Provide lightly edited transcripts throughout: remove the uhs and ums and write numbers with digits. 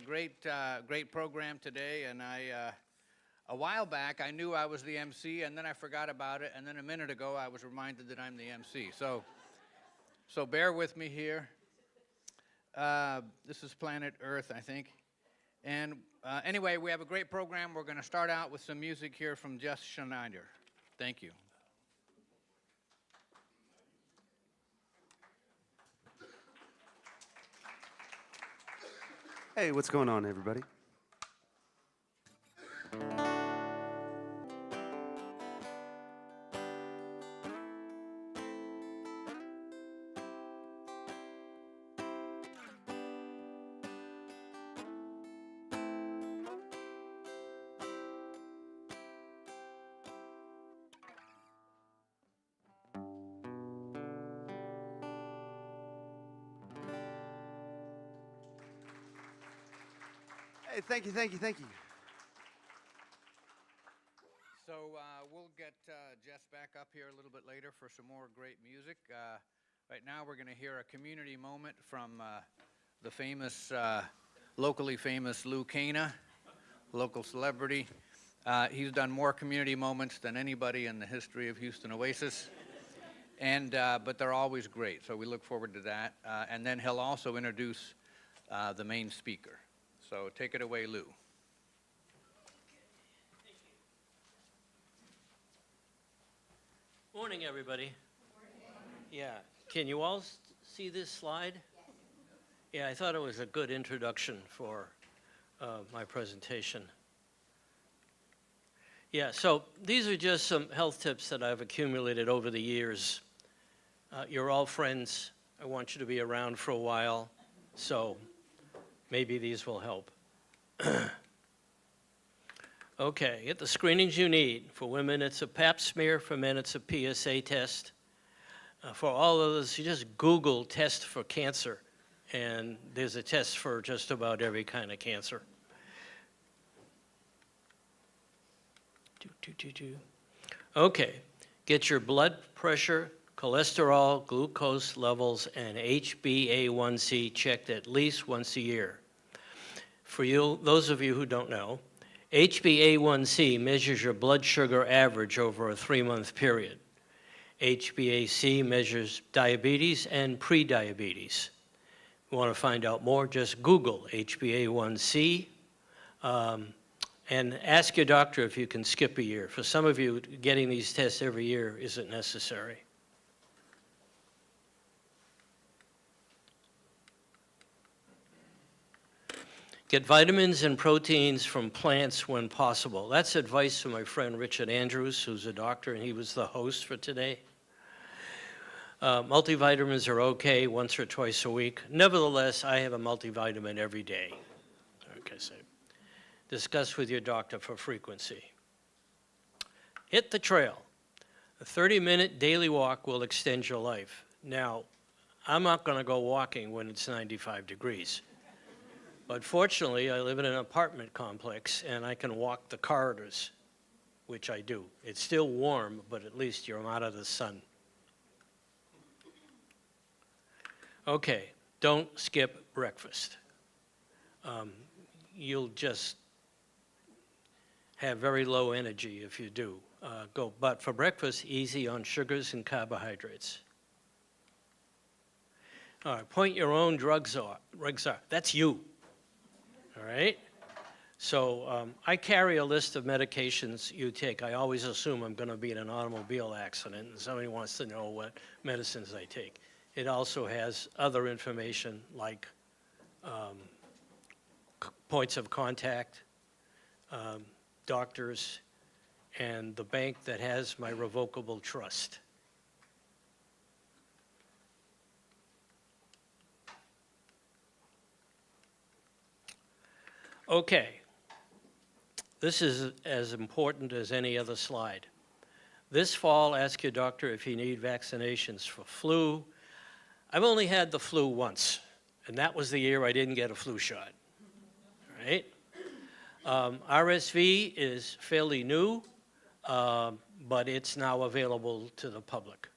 great program today, and a while back I knew I was the MC, and then I forgot about it, and then a minute ago I was reminded that I'm the MC. So bear with me here. This is Planet Earth, I think. And anyway, we have a great program. We're going to start out with some music here from Jes Schneider. Thank you. Hey, what's going on, everybody? Hey, thank you. So we'll get Jes back up here a little bit later for some more great music. Right now we're going to hear a community moment from the famous, locally famous Kana, local celebrity. He's done more community moments than anybody in the history of Houston Oasis, but they're always great, so we look forward to that. And then he'll also introduce the main speaker. So take it away, Lou. Morning, everybody. Morning. Yeah, can you all see this slide? Yes. Yeah, I thought it was a good introduction for my presentation. Yeah, so these are just some health tips that I've accumulated over the years. You're all friends. I want you to be around for a while, so maybe these will help. Okay, get the screenings you need. For women, it's a pap smear. For men, it's a PSA test. For all of us, you just Google test for cancer, and there's a test for just about every kind of cancer. Okay, get your blood pressure, cholesterol, glucose levels, and HbA1c checked at least once a year. For you, those of you who don't know, HbA1c measures your blood sugar average over a 3-month period. HbA1c measures diabetes and prediabetes. If you want to find out more, just Google HbA1c and ask your doctor if you can skip a year. For some of you, getting these tests every year isn't necessary. Get vitamins and proteins from plants when possible. That's advice from my friend Richard Andrews, who's a doctor, and he was the host for today. Multivitamins are okay once or twice a week. Nevertheless, I have a multivitamin every day. Okay, so discuss with your doctor for frequency. Hit the trail. A 30-minute daily walk will extend your life. Now, I'm not going to go walking when it's 95 degrees. But fortunately, I live in an apartment complex, and I can walk the corridors, which I do. It's still warm, but at least you're out of the sun. Okay, don't skip breakfast. You'll just have very low energy if you do. But for breakfast, easy on sugars and carbohydrates. All right, point your own drugs are. That's you. All right? So I carry a list of medications you take. I always assume I'm going to be in an automobile accident, and somebody wants to know what medicines I take. It also has other information like points of contact, doctors, and the bank that has my revocable trust. Okay, this is as important as any other slide. This fall, ask your doctor if you need vaccinations for flu. I've only had the flu once, and that was the year I didn't get a flu shot, all right? RSV is fairly new, but it's now available to the public.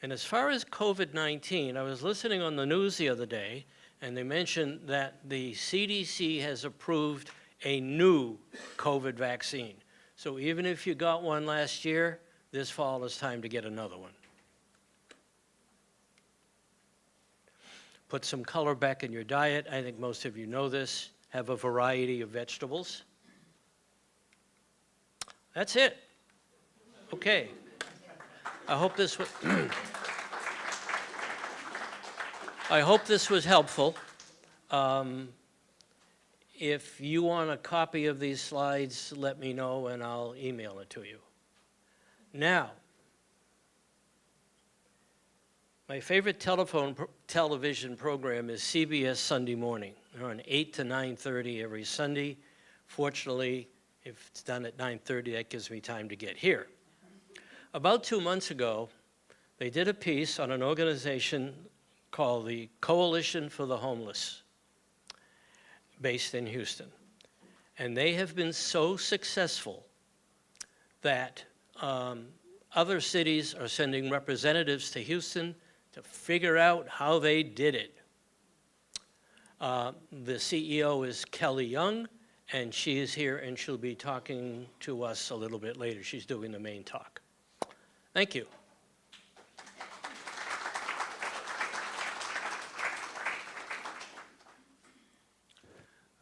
And as far as COVID-19, I was listening on the news the other day, and they mentioned that the CDC has approved a new COVID vaccine. So even if you got one last year, this fall it's time to get another one. Put some color back in your diet. I think most of you know this. Have a variety of vegetables. That's it. Okay. I hope this was I hope this was helpful. If you want a copy of these slides, let me know and I'll email it to you. Now, my favorite television program is CBS Sunday Morning. They're on 8 to 9:30 every Sunday. Fortunately, if it's done at 9:30, that gives me time to get here. About 2 months ago, they did a piece on an organization called the Coalition for the Homeless, based in Houston. And they have been so successful that other cities are sending representatives to Houston to figure out how they did it. The CEO is Kelly Young, and she is here, and she'll be talking to us a little bit later. She's doing the main talk. Thank you.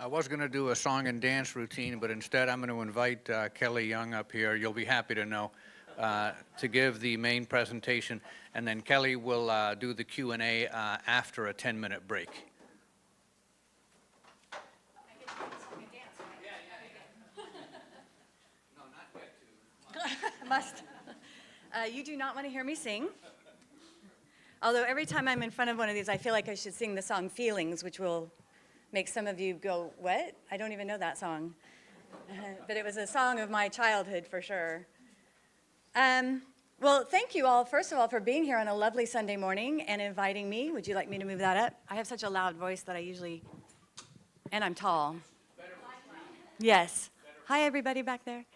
I was going to do a song and dance routine, but instead I'm going to invite Kelly Young up here. You'll be happy to know, to give the main presentation, and then Kelly will do the Q&A after a 10-minute break. Must. You do not want to hear me sing. Although every time I'm in front of one of these, I feel like I should sing the song Feelings, which will make some of you go, what? I don't even know that song. But it was a song of my childhood for sure. Well, thank you all, first of all, for being here on a lovely Sunday morning and inviting me. Would you like me to move that up? I have such a loud voice that I usually, and I'm tall. Yes. Hi, everybody back there.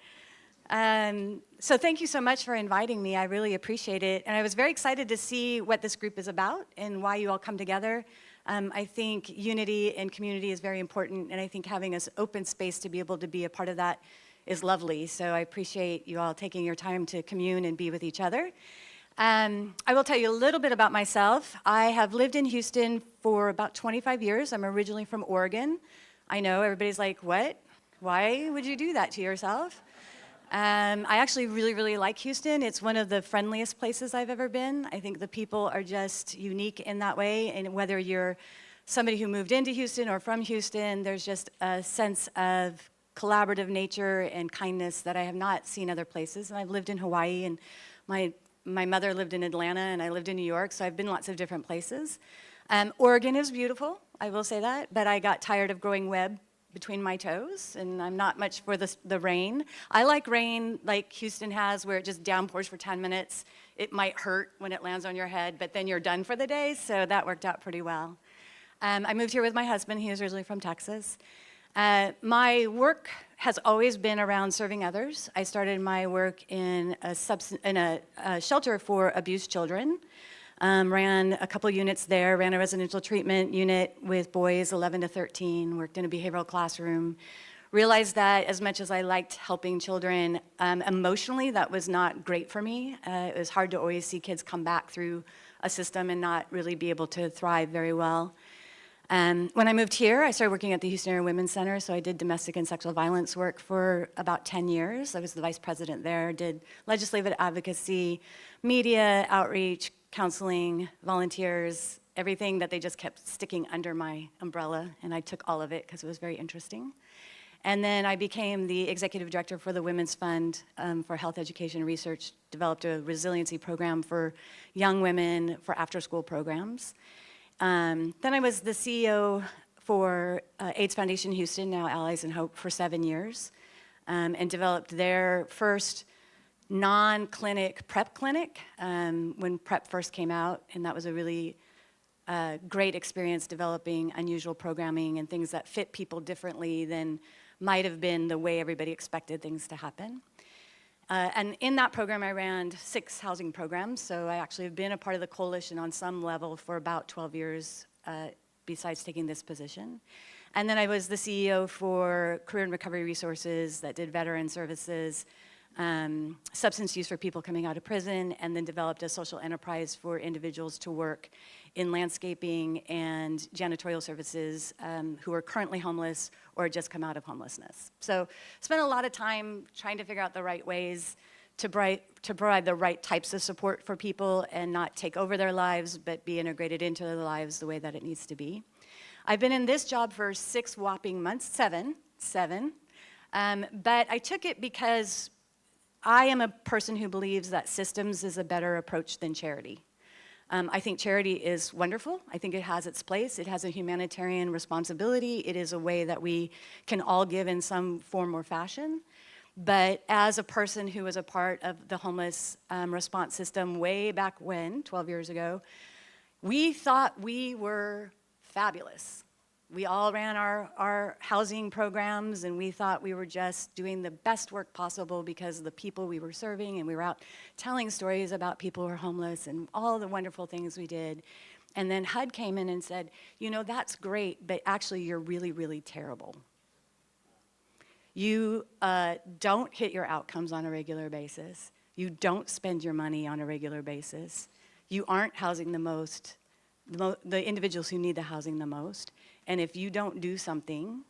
So thank you so much for inviting me. I really appreciate it. And I was very excited to see what this group is about and why you all come together. I think unity and community is very important, and I think having an open space to be able to be a part of that is lovely. So I appreciate you all taking your time to commune and be with each other. I will tell you a little bit about myself. I have lived in Houston for about 25 years. I'm originally from Oregon. I know everybody's like, what? Why would you do that to yourself? I actually really, really like Houston. It's one of the friendliest places I've ever been. I think the people are just unique in that way, and whether you're somebody who moved into Houston or from Houston, there's just a sense of collaborative nature and kindness that I have not seen other places. And I've lived in Hawaii, and my mother lived in Atlanta, and I lived in New York, so I've been lots of different places. Oregon is beautiful, I will say that, but I got tired of growing web between my toes, and I'm not much for the rain. I like rain like Houston has, where it just downpours for 10 minutes. It might hurt when it lands on your head, but then you're done for the day, so that worked out pretty well. I moved here with my husband. He was originally from Texas. My work has always been around serving others. I started my work in a shelter for abused children. Ran a couple units there, ran a residential treatment unit with boys 11 to 13, worked in a behavioral classroom. Realized that as much as I liked helping children, emotionally that was not great for me. It was hard to always see kids come back through a system and not really be able to thrive very well. When I moved here, I started working at the Houston Area Women's Center, so I did domestic and sexual violence work for about 10 years. I was the vice president there, did legislative advocacy, media, outreach, counseling, volunteers, everything that they just kept sticking under my umbrella, and I took all of it because it was very interesting. And then I became the executive director for the Women's Fund for Health Education and Research, developed a resiliency program for young women for after-school programs. Then I was the CEO for AIDS Foundation Houston, now Allies in Hope, for 7 years, and developed their first non-clinic PrEP clinic when PrEP first came out, and that was a really great experience developing unusual programming and things that fit people differently than might have been the way everybody expected things to happen. And in that program, I ran 6 housing programs, so I actually have been a part of the coalition on some level for about 12 years besides taking this position. And then I was the CEO for Career and Recovery Resources that did veteran services, substance use for people coming out of prison, and then developed a social enterprise for individuals to work in landscaping and janitorial services who are currently homeless or just come out of homelessness. So spent a lot of time trying to figure out the right ways to provide the right types of support for people and not take over their lives, but be integrated into their lives the way that it needs to be. I've been in this job for 6 whopping months, seven. But I took it because I am a person who believes that systems is a better approach than charity. I think charity is wonderful. I think it has its place. It has a humanitarian responsibility. It is a way that we can all give in some form or fashion. But as a person who was a part of the homeless response system way back when, 12 years ago, we thought we were fabulous. We all ran our housing programs, and we thought we were just doing the best work possible because of the people we were serving, and we were out telling stories about people who are homeless and all the wonderful things we did. And then HUD came in and said, you know, that's great, but actually you're really, really terrible. You don't hit your outcomes on a regular basis. You don't spend your money on a regular basis. You aren't housing the individuals who need the housing the most. And if you don't do something,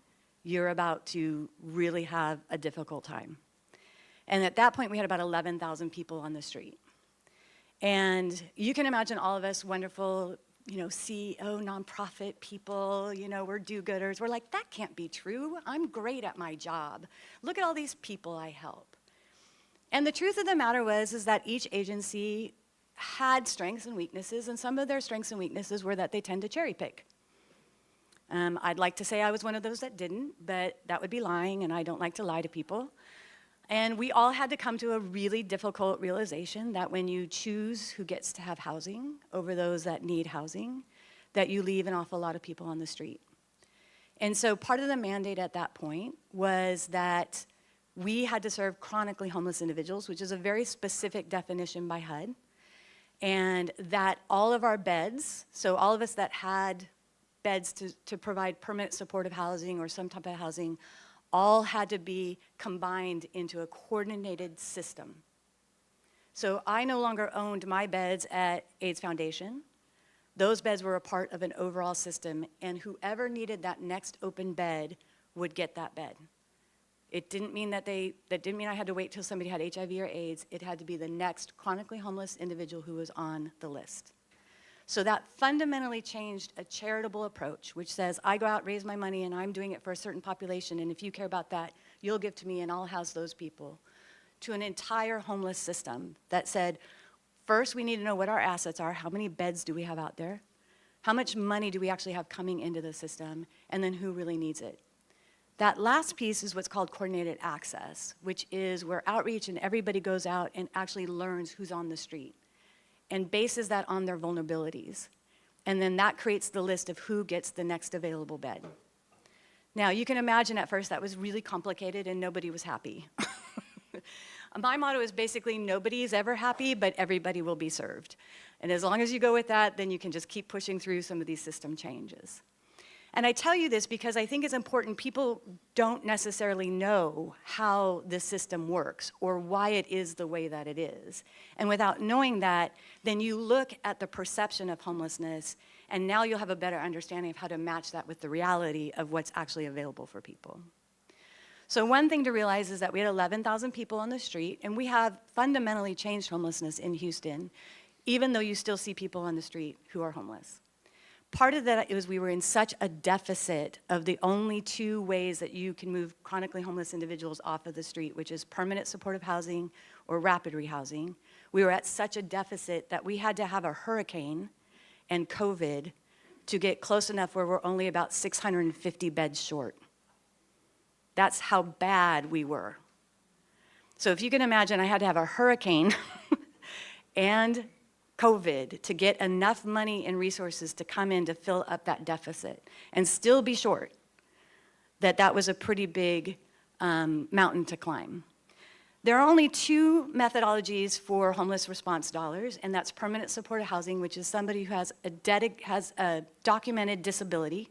you're about to really have a difficult time. And at that point, we had about 11,000 people on the street. And you can imagine all of us wonderful, you know, CEO, nonprofit people, you know, we're do-gooders. We're like, that can't be true. I'm great at my job. Look at all these people I help. And the truth of the matter is that each agency had strengths and weaknesses, and some of their strengths and weaknesses were that they tend to cherry pick. I'd like to say I was one of those that didn't, but that would be lying, and I don't like to lie to people. And we all had to come to a really difficult realization that when you choose who gets to have housing over those that need housing, that you leave an awful lot of people on the street. And so part of the mandate at that point was that we had to serve chronically homeless individuals, which is a very specific definition by HUD, and that all of our beds, so all of us that had beds to provide permanent supportive housing or some type of housing, all had to be combined into a coordinated system. So I no longer owned my beds at AIDS Foundation. Those beds were a part of an overall system, and whoever needed that next open bed would get that bed. It didn't mean that didn't mean I had to wait till somebody had HIV or AIDS. It had to be the next chronically homeless individual who was on the list. So that fundamentally changed a charitable approach, which says, I go out, raise my money, and I'm doing it for a certain population, and if you care about that, you'll give to me, and I'll house those people, to an entire homeless system that said, first, we need to know what our assets are, how many beds do we have out there, how much money do we actually have coming into the system, and then who really needs it. That last piece is what's called coordinated access, which is where outreach and everybody goes out and actually learns who's on the street and bases that on their vulnerabilities. And then that creates the list of who gets the next available bed. Now, you can imagine at first that was really complicated and nobody was happy. My motto is basically nobody's ever happy, but everybody will be served. And as long as you go with that, then you can just keep pushing through some of these system changes. And I tell you this because I think it's important. People don't necessarily know how this system works or why it is the way that it is. And without knowing that, then you look at the perception of homelessness, and now you'll have a better understanding of how to match that with the reality of what's actually available for people. So one thing to realize is that we had 11,000 people on the street, and we have fundamentally changed homelessness in Houston, even though you still see people on the street who are homeless. Part of that is we were in such a deficit of the only 2 ways that you can move chronically homeless individuals off of the street, which is permanent supportive housing or rapid rehousing. We were at such a deficit that we had to have a hurricane and COVID to get close enough where we're only about 650 beds short. That's how bad we were. So if you can imagine, I had to have a hurricane and COVID to get enough money and resources to come in to fill up that deficit and still be short. That was a pretty big mountain to climb. There are only two methodologies for homeless response dollars, and that's permanent supported housing, which is somebody who has a documented disability.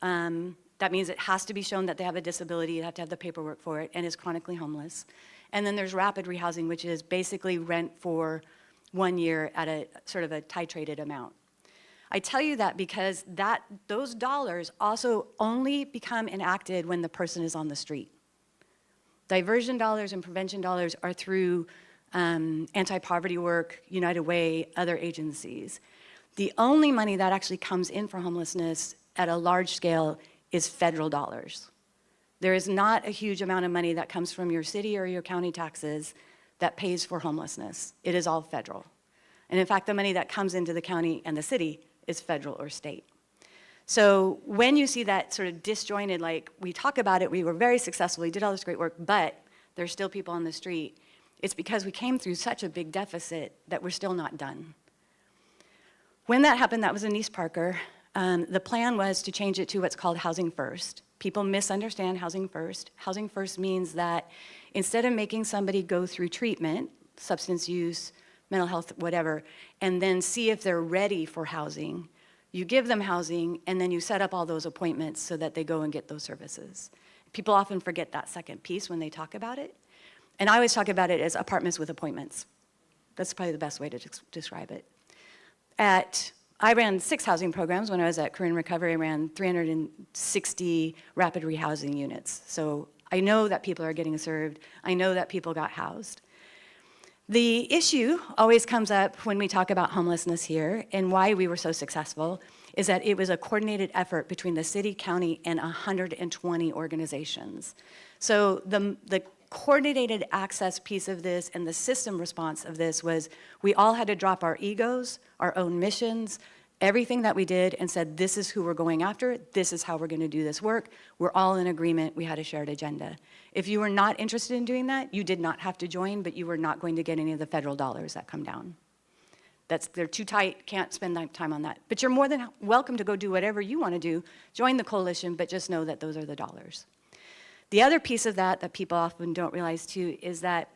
That means it has to be shown that they have a disability, you have to have the paperwork for it, and is chronically homeless. And then there's rapid rehousing, which is basically rent for 1 year at a sort of a titrated amount. I tell you that because those dollars also only become enacted when the person is on the street. Diversion dollars and prevention dollars are through anti-poverty work, United Way, other agencies. The only money that actually comes in for homelessness at a large scale is federal dollars. There is not a huge amount of money that comes from your city or your county taxes that pays for homelessness. It is all federal. And in fact, the money that comes into the county and the city is federal or state. So when you see that sort of disjointed, like we talk about it, we were very successful, we did all this great work, but there's still people on the street, it's because we came through such a big deficit that we're still not done. When that happened, that was in East Parker. The plan was to change it to what's called Housing First. People misunderstand Housing First. Housing First means that instead of making somebody go through treatment, substance use, mental health, whatever, and then see if they're ready for housing, you give them housing, and then you set up all those appointments so that they go and get those services. People often forget that second piece when they talk about it. And I always talk about it as apartments with appointments. That's probably the best way to describe it. I ran 6 housing programs. When I was at Career and Recovery, I ran 360 rapid rehousing units. So I know that people are getting served. I know that people got housed. The issue always comes up when we talk about homelessness here, and why we were so successful is that it was a coordinated effort between the city, county, and 120 organizations. So the coordinated access piece of this and the system response of this was we all had to drop our egos, our own missions, everything that we did, and said, this is who we're going after, this is how we're going to do this work. We're all in agreement, we had a shared agenda. If you were not interested in doing that, you did not have to join, but you were not going to get any of the federal dollars that come down. They're too tight, can't spend time on that. But you're more than welcome to go do whatever you want to do, join the coalition, but just know that those are the dollars. The other piece of that people often don't realize too is that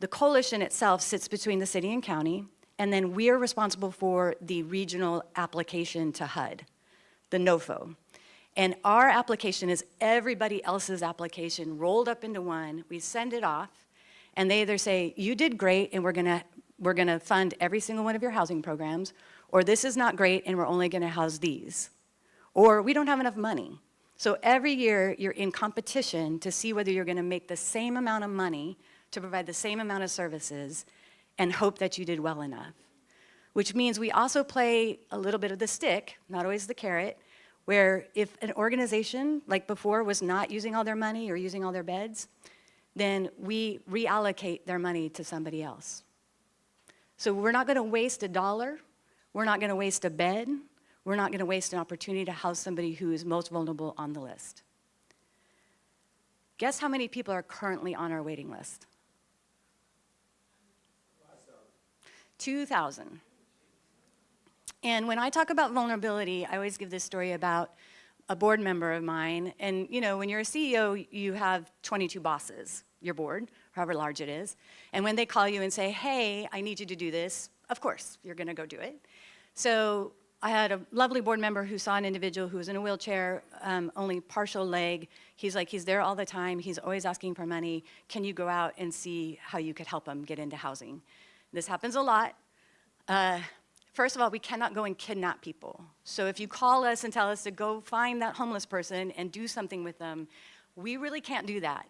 the coalition itself sits between the city and county, and then we are responsible for the regional application to HUD, the NOFO. And our application is everybody else's application rolled up into one. We send it off, and they either say, you did great, and we're gonna fund every single one of your housing programs, or this is not great, and we're only gonna house these. Or we don't have enough money. So every year, you're in competition to see whether you're gonna make the same amount of money to provide the same amount of services and hope that you did well enough. Which means we also play a little bit of the stick, not always the carrot, where if an organization, like before, was not using all their money or using all their beds, then we reallocate their money to somebody else. So we're not gonna waste $1, we're not gonna waste a bed, we're not gonna waste an opportunity to house somebody who is most vulnerable on the list. Guess how many people are currently on our waiting list? 2,000. And when I talk about vulnerability, I always give this story about a board member of mine. And you know, when you're a CEO, you have 22 bosses, your board, however large it is. And when they call you and say, hey, I need you to do this, of course, you're gonna go do it. So I had a lovely board member who saw an individual who was in a wheelchair, only partial leg. He's there all the time. He's always asking for money. Can you go out and see how you could help him get into housing? This happens a lot. First of all, we cannot go and kidnap people. So if you call us and tell us to go find that homeless person and do something with them, we really can't do that.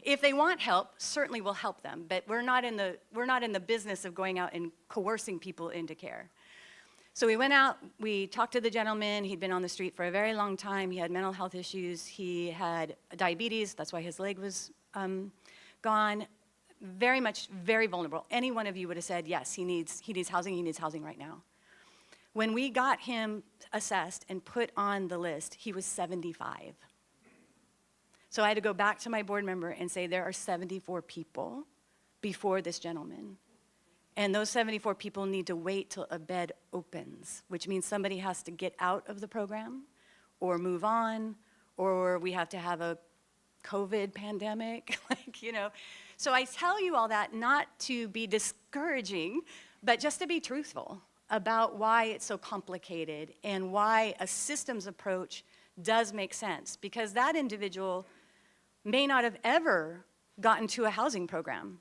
If they want help, certainly we'll help them, but we're not in the business of going out and coercing people into care. So we went out, we talked to the gentleman. He'd been on the street for a very long time. He had mental health issues. He had diabetes. That's why his leg was gone. Very vulnerable. Any one of you would have said, yes, he needs housing right now. When we got him assessed and put on the list, he was 75. So I had to go back to my board member and say, there are 74 people before this gentleman. And those 74 people need to wait till a bed opens, which means somebody has to get out of the program or move on, or we have to have a COVID pandemic, So I tell you all that not to be discouraging, but just to be truthful about why it's so complicated and why a systems approach does make sense. Because that individual may not have ever gotten to a housing program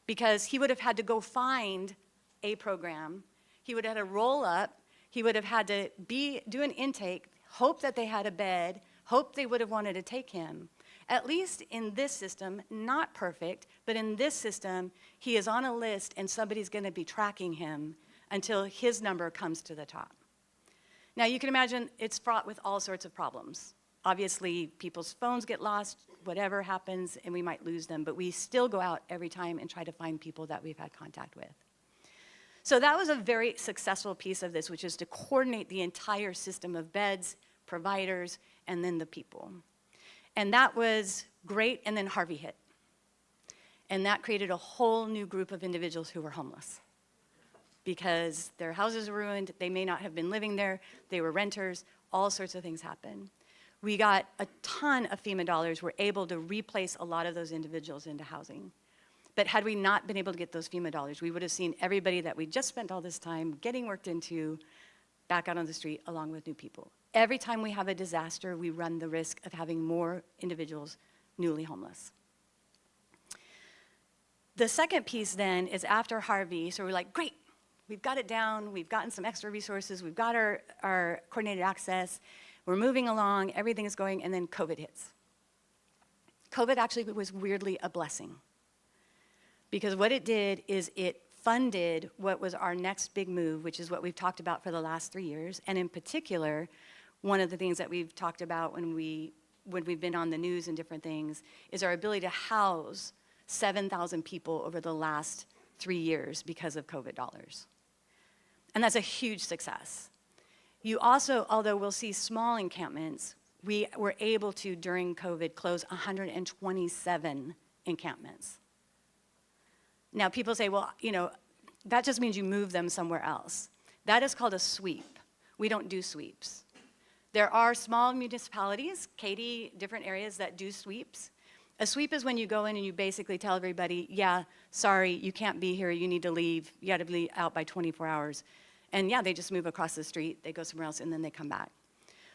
because he would have had to go find a program. He would have had to roll up. He would have had to do an intake, hope that they had a bed, hope they would have wanted to take him. At least in this system, not perfect, but in this system, he is on a list and somebody's going to be tracking him until his number comes to the top. Now, you can imagine it's fraught with all sorts of problems. Obviously, people's phones get lost, whatever happens, and we might lose them, but we still go out every time and try to find people that we've had contact with. So that was a very successful piece of this, which is to coordinate the entire system of beds, providers, and then the people. And that was great, and then Harvey hit. And that created a whole new group of individuals who were homeless because their houses were ruined, they may not have been living there, they were renters, all sorts of things happened. We got a ton of FEMA dollars, we're able to replace a lot of those individuals into housing. But had we not been able to get those FEMA dollars, we would have seen everybody that we just spent all this time getting worked into back out on the street along with new people. Every time we have a disaster, we run the risk of having more individuals newly homeless. The second piece then is after Harvey, so we're like, great, we've got it down, we've gotten some extra resources, we've got our coordinated access, we're moving along, everything is going, and then COVID hits. COVID actually was weirdly a blessing because what it did is it funded what was our next big move, which is what we've talked about for the last 3 years, and in particular, one of the things that we've talked about when we've been on the news and different things is our ability to house 7,000 people over the last 3 years because of COVID dollars. And that's a huge success. You also, although we'll see small encampments, we were able to, during COVID, close 127 encampments. Now, people say, well, that just means you move them somewhere else. That is called a sweep. We don't do sweeps. There are small municipalities, Katy, different areas that do sweeps. A sweep is when you go in and you basically tell everybody, yeah, sorry, you can't be here, you need to leave, you gotta be out by 24 hours. And yeah, they just move across the street, they go somewhere else, and then they come back.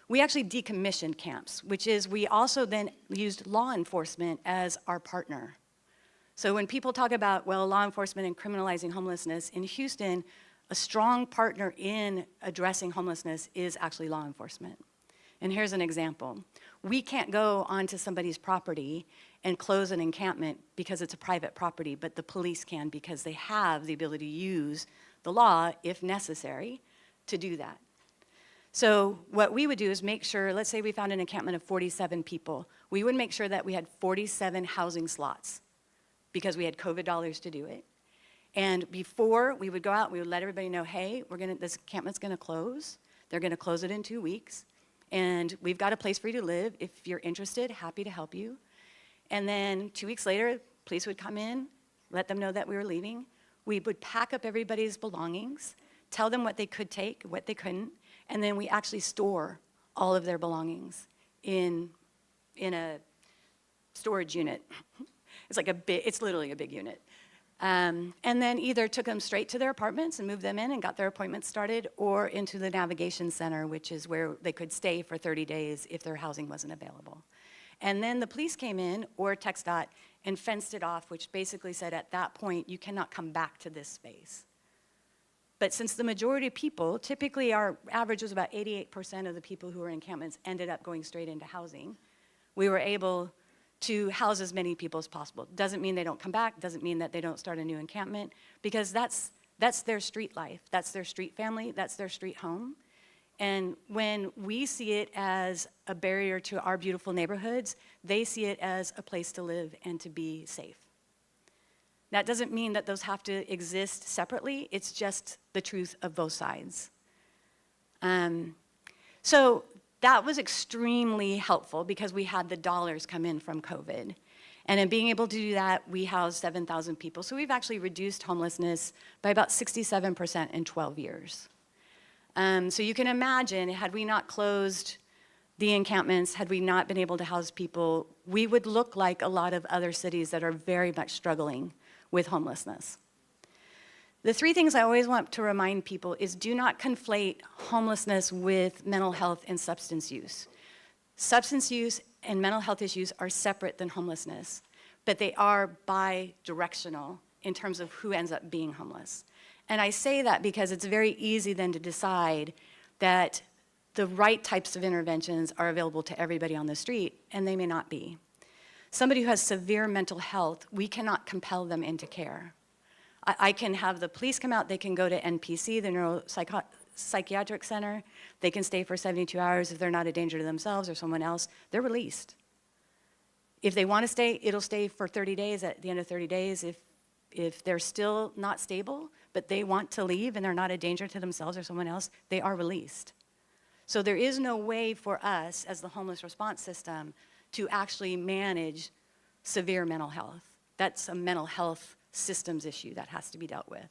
We actually decommissioned camps, which is we also then used law enforcement as our partner. So when people talk about, well, law enforcement and criminalizing homelessness, in Houston, a strong partner in addressing homelessness is actually law enforcement. And here's an example. We can't go onto somebody's property and close an encampment because it's a private property, but the police can because they have the ability to use the law, if necessary, to do that. So what we would do is make sure, let's say we found an encampment of 47 people, we would make sure that we had 47 housing slots because we had COVID dollars to do it. And before we would go out, we would let everybody know, hey, this encampment's gonna close. They're gonna close it in 2 weeks. And we've got a place for you to live. If you're interested, happy to help you. And then 2 weeks later, police would come in, let them know that we were leaving. We would pack up everybody's belongings, tell them what they could take, what they couldn't, and then we actually store all of their belongings in a storage unit. It's literally a big unit. And then either took them straight to their apartments and moved them in and got their appointments started, or into the navigation center, which is where they could stay for 30 days if their housing wasn't available. And then the police came in, or TxDOT, and fenced it off, which basically said at that point, you cannot come back to this space. But since the majority of people, typically our average was about 88% of the people who were in encampments ended up going straight into housing, we were able to house as many people as possible. Doesn't mean they don't come back, doesn't mean that they don't start a new encampment, because that's their street life, that's their street family, that's their street home. And when we see it as a barrier to our beautiful neighborhoods, they see it as a place to live and to be safe. That doesn't mean that those have to exist separately, it's just the truth of both sides. So that was extremely helpful because we had the dollars come in from COVID. And in being able to do that, we housed 7,000 people. So we've actually reduced homelessness by about 67% in 12 years. So you can imagine, had we not closed the encampments, had we not been able to house people, we would look like a lot of other cities that are very much struggling with homelessness. The three things I always want to remind people is do not conflate homelessness with mental health and substance use. Substance use and mental health issues are separate than homelessness, but they are bi-directional in terms of who ends up being homeless. And I say that because it's very easy then to decide that the right types of interventions are available to everybody on the street, and they may not be. Somebody who has severe mental health, we cannot compel them into care. I can have the police come out, they can go to NPC, the neuropsychiatric center, they can stay for 72 hours. If they're not a danger to themselves or someone else, they're released. If they want to stay, it'll stay for 30 days. At the end of 30 days, if they're still not stable, but they want to leave and they're not a danger to themselves or someone else, they are released. So there is no way for us as the homeless response system to actually manage severe mental health. That's a mental health systems issue that has to be dealt with.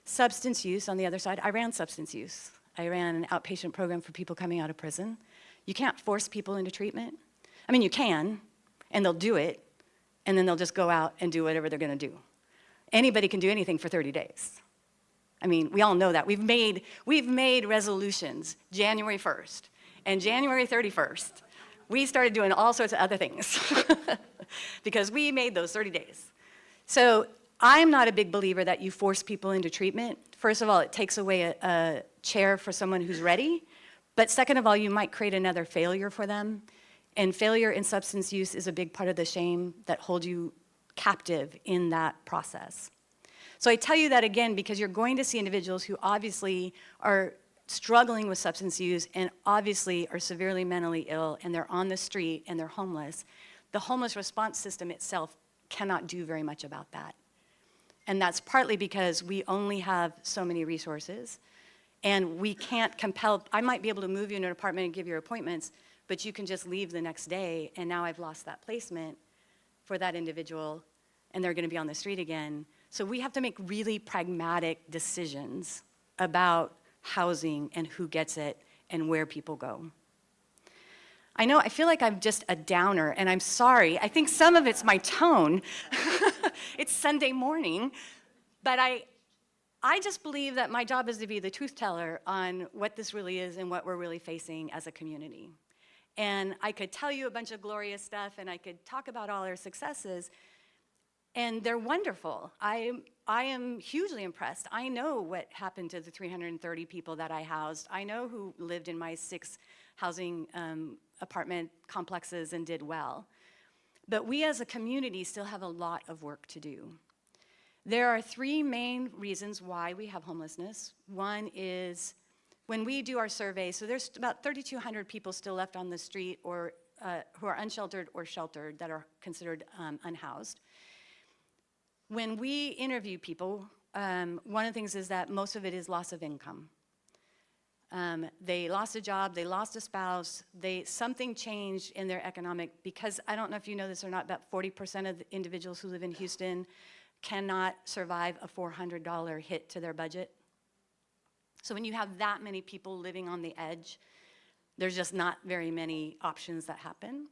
Substance use, on the other side, I ran substance use. I ran an outpatient program for people coming out of prison. You can't force people into treatment. I mean, you can, and they'll do it, and then they'll just go out and do whatever they're gonna do. Anybody can do anything for 30 days. I mean, we all know that. We've made resolutions January 1st, and January 31st, we started doing all sorts of other things because we made those 30 days. So I'm not a big believer that you force people into treatment. First of all, it takes away a chair for someone who's ready. But second of all, you might create another failure for them. And failure in substance use is a big part of the shame that holds you captive in that process. So I tell you that again because you're going to see individuals who obviously are struggling with substance use and obviously are severely mentally ill and they're on the street and they're homeless. The homeless response system itself cannot do very much about that. And that's partly because we only have so many resources and we can't compel, I might be able to move you in an apartment and give you appointments, but you can just leave the next day and now I've lost that placement for that individual and they're gonna be on the street again. So we have to make really pragmatic decisions about housing and who gets it and where people go. I know, I feel like I'm just a downer, and I'm sorry. I think some of it's my tone. It's Sunday morning, but I just believe that my job is to be the truth teller on what this really is and what we're really facing as a community. And I could tell you a bunch of glorious stuff, and I could talk about all our successes, and they're wonderful. I am hugely impressed. I know what happened to the 330 people that I housed. I know who lived in my 6 housing apartment complexes and did well. But we as a community still have a lot of work to do. There are 3 main reasons why we have homelessness. One is when we do our survey, so there's about 3,200 people still left on the street or who are unsheltered or sheltered that are considered unhoused. When we interview people, one of the things is that most of it is loss of income. They lost a job, they lost a spouse, something changed in their economic, because I don't know if you know this or not, about 40% of the individuals who live in Houston cannot survive a $400 hit to their budget. So when you have that many people living on the edge, there's just not very many options that happen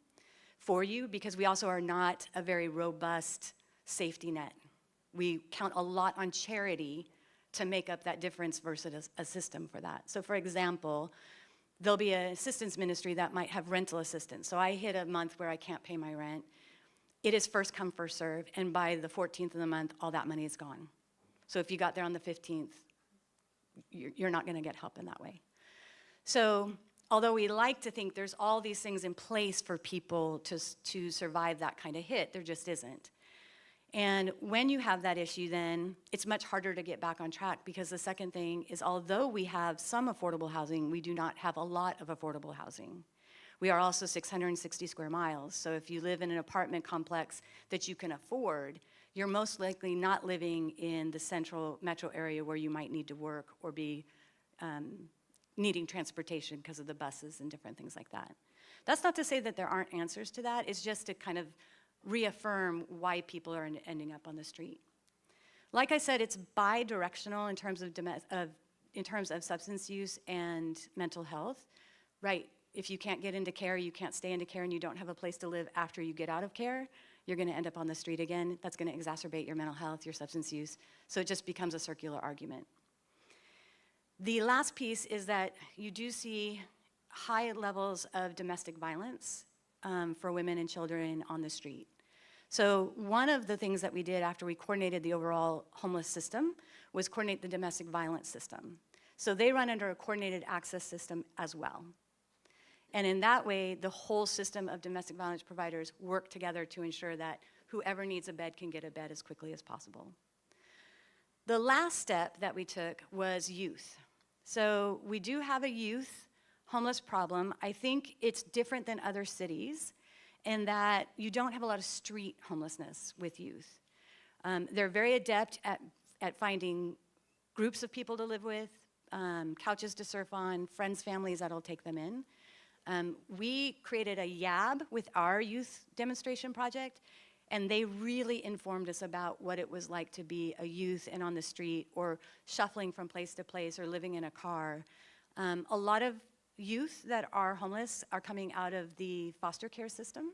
for you, because we also are not a very robust safety net. We count a lot on charity to make up that difference versus a system for that. So for example, there'll be an assistance ministry that might have rental assistance. So I hit a month where I can't pay my rent. It is first come, first serve, and by the 14th of the month, all that money is gone. So if you got there on the 15th, you're not gonna get help in that way. So although we like to think there's all these things in place for people to survive that kind of hit, there just isn't. And when you have that issue, then it's much harder to get back on track, because the second thing is, although we have some affordable housing, we do not have a lot of affordable housing. We are also 660 square miles. So if you live in an apartment complex that you can afford, you're most likely not living in the central metro area where you might need to work or be needing transportation because of the buses and different things like that. That's not to say that there aren't answers to that. It's just to kind of reaffirm why people are ending up on the street. Like I said, it's bi-directional in terms of substance use and mental health. Right if you can't get into care, you can't stay into care, and you don't have a place to live after you get out of care, you're going to end up on the street again. That's going to exacerbate your mental health, your substance use. So it just becomes a circular argument. The last piece is that you do see high levels of domestic violence for women and children on the street. So one of the things that we did after we coordinated the overall homeless system was coordinate the domestic violence system. So they run under a coordinated access system as well. And in that way, the whole system of domestic violence providers work together to ensure that whoever needs a bed can get a bed as quickly as possible. The last step that we took was youth. So we do have a youth homeless problem. I think it's different than other cities in that you don't have a lot of street homelessness with youth. They're very adept at finding groups of people to live with, couches to surf on, friends, families that'll take them in. We created a YAB with our youth demonstration project, and they really informed us about what it was like to be a youth and on the street or shuffling from place to place or living in a car. A lot of youth that are homeless are coming out of the foster care system.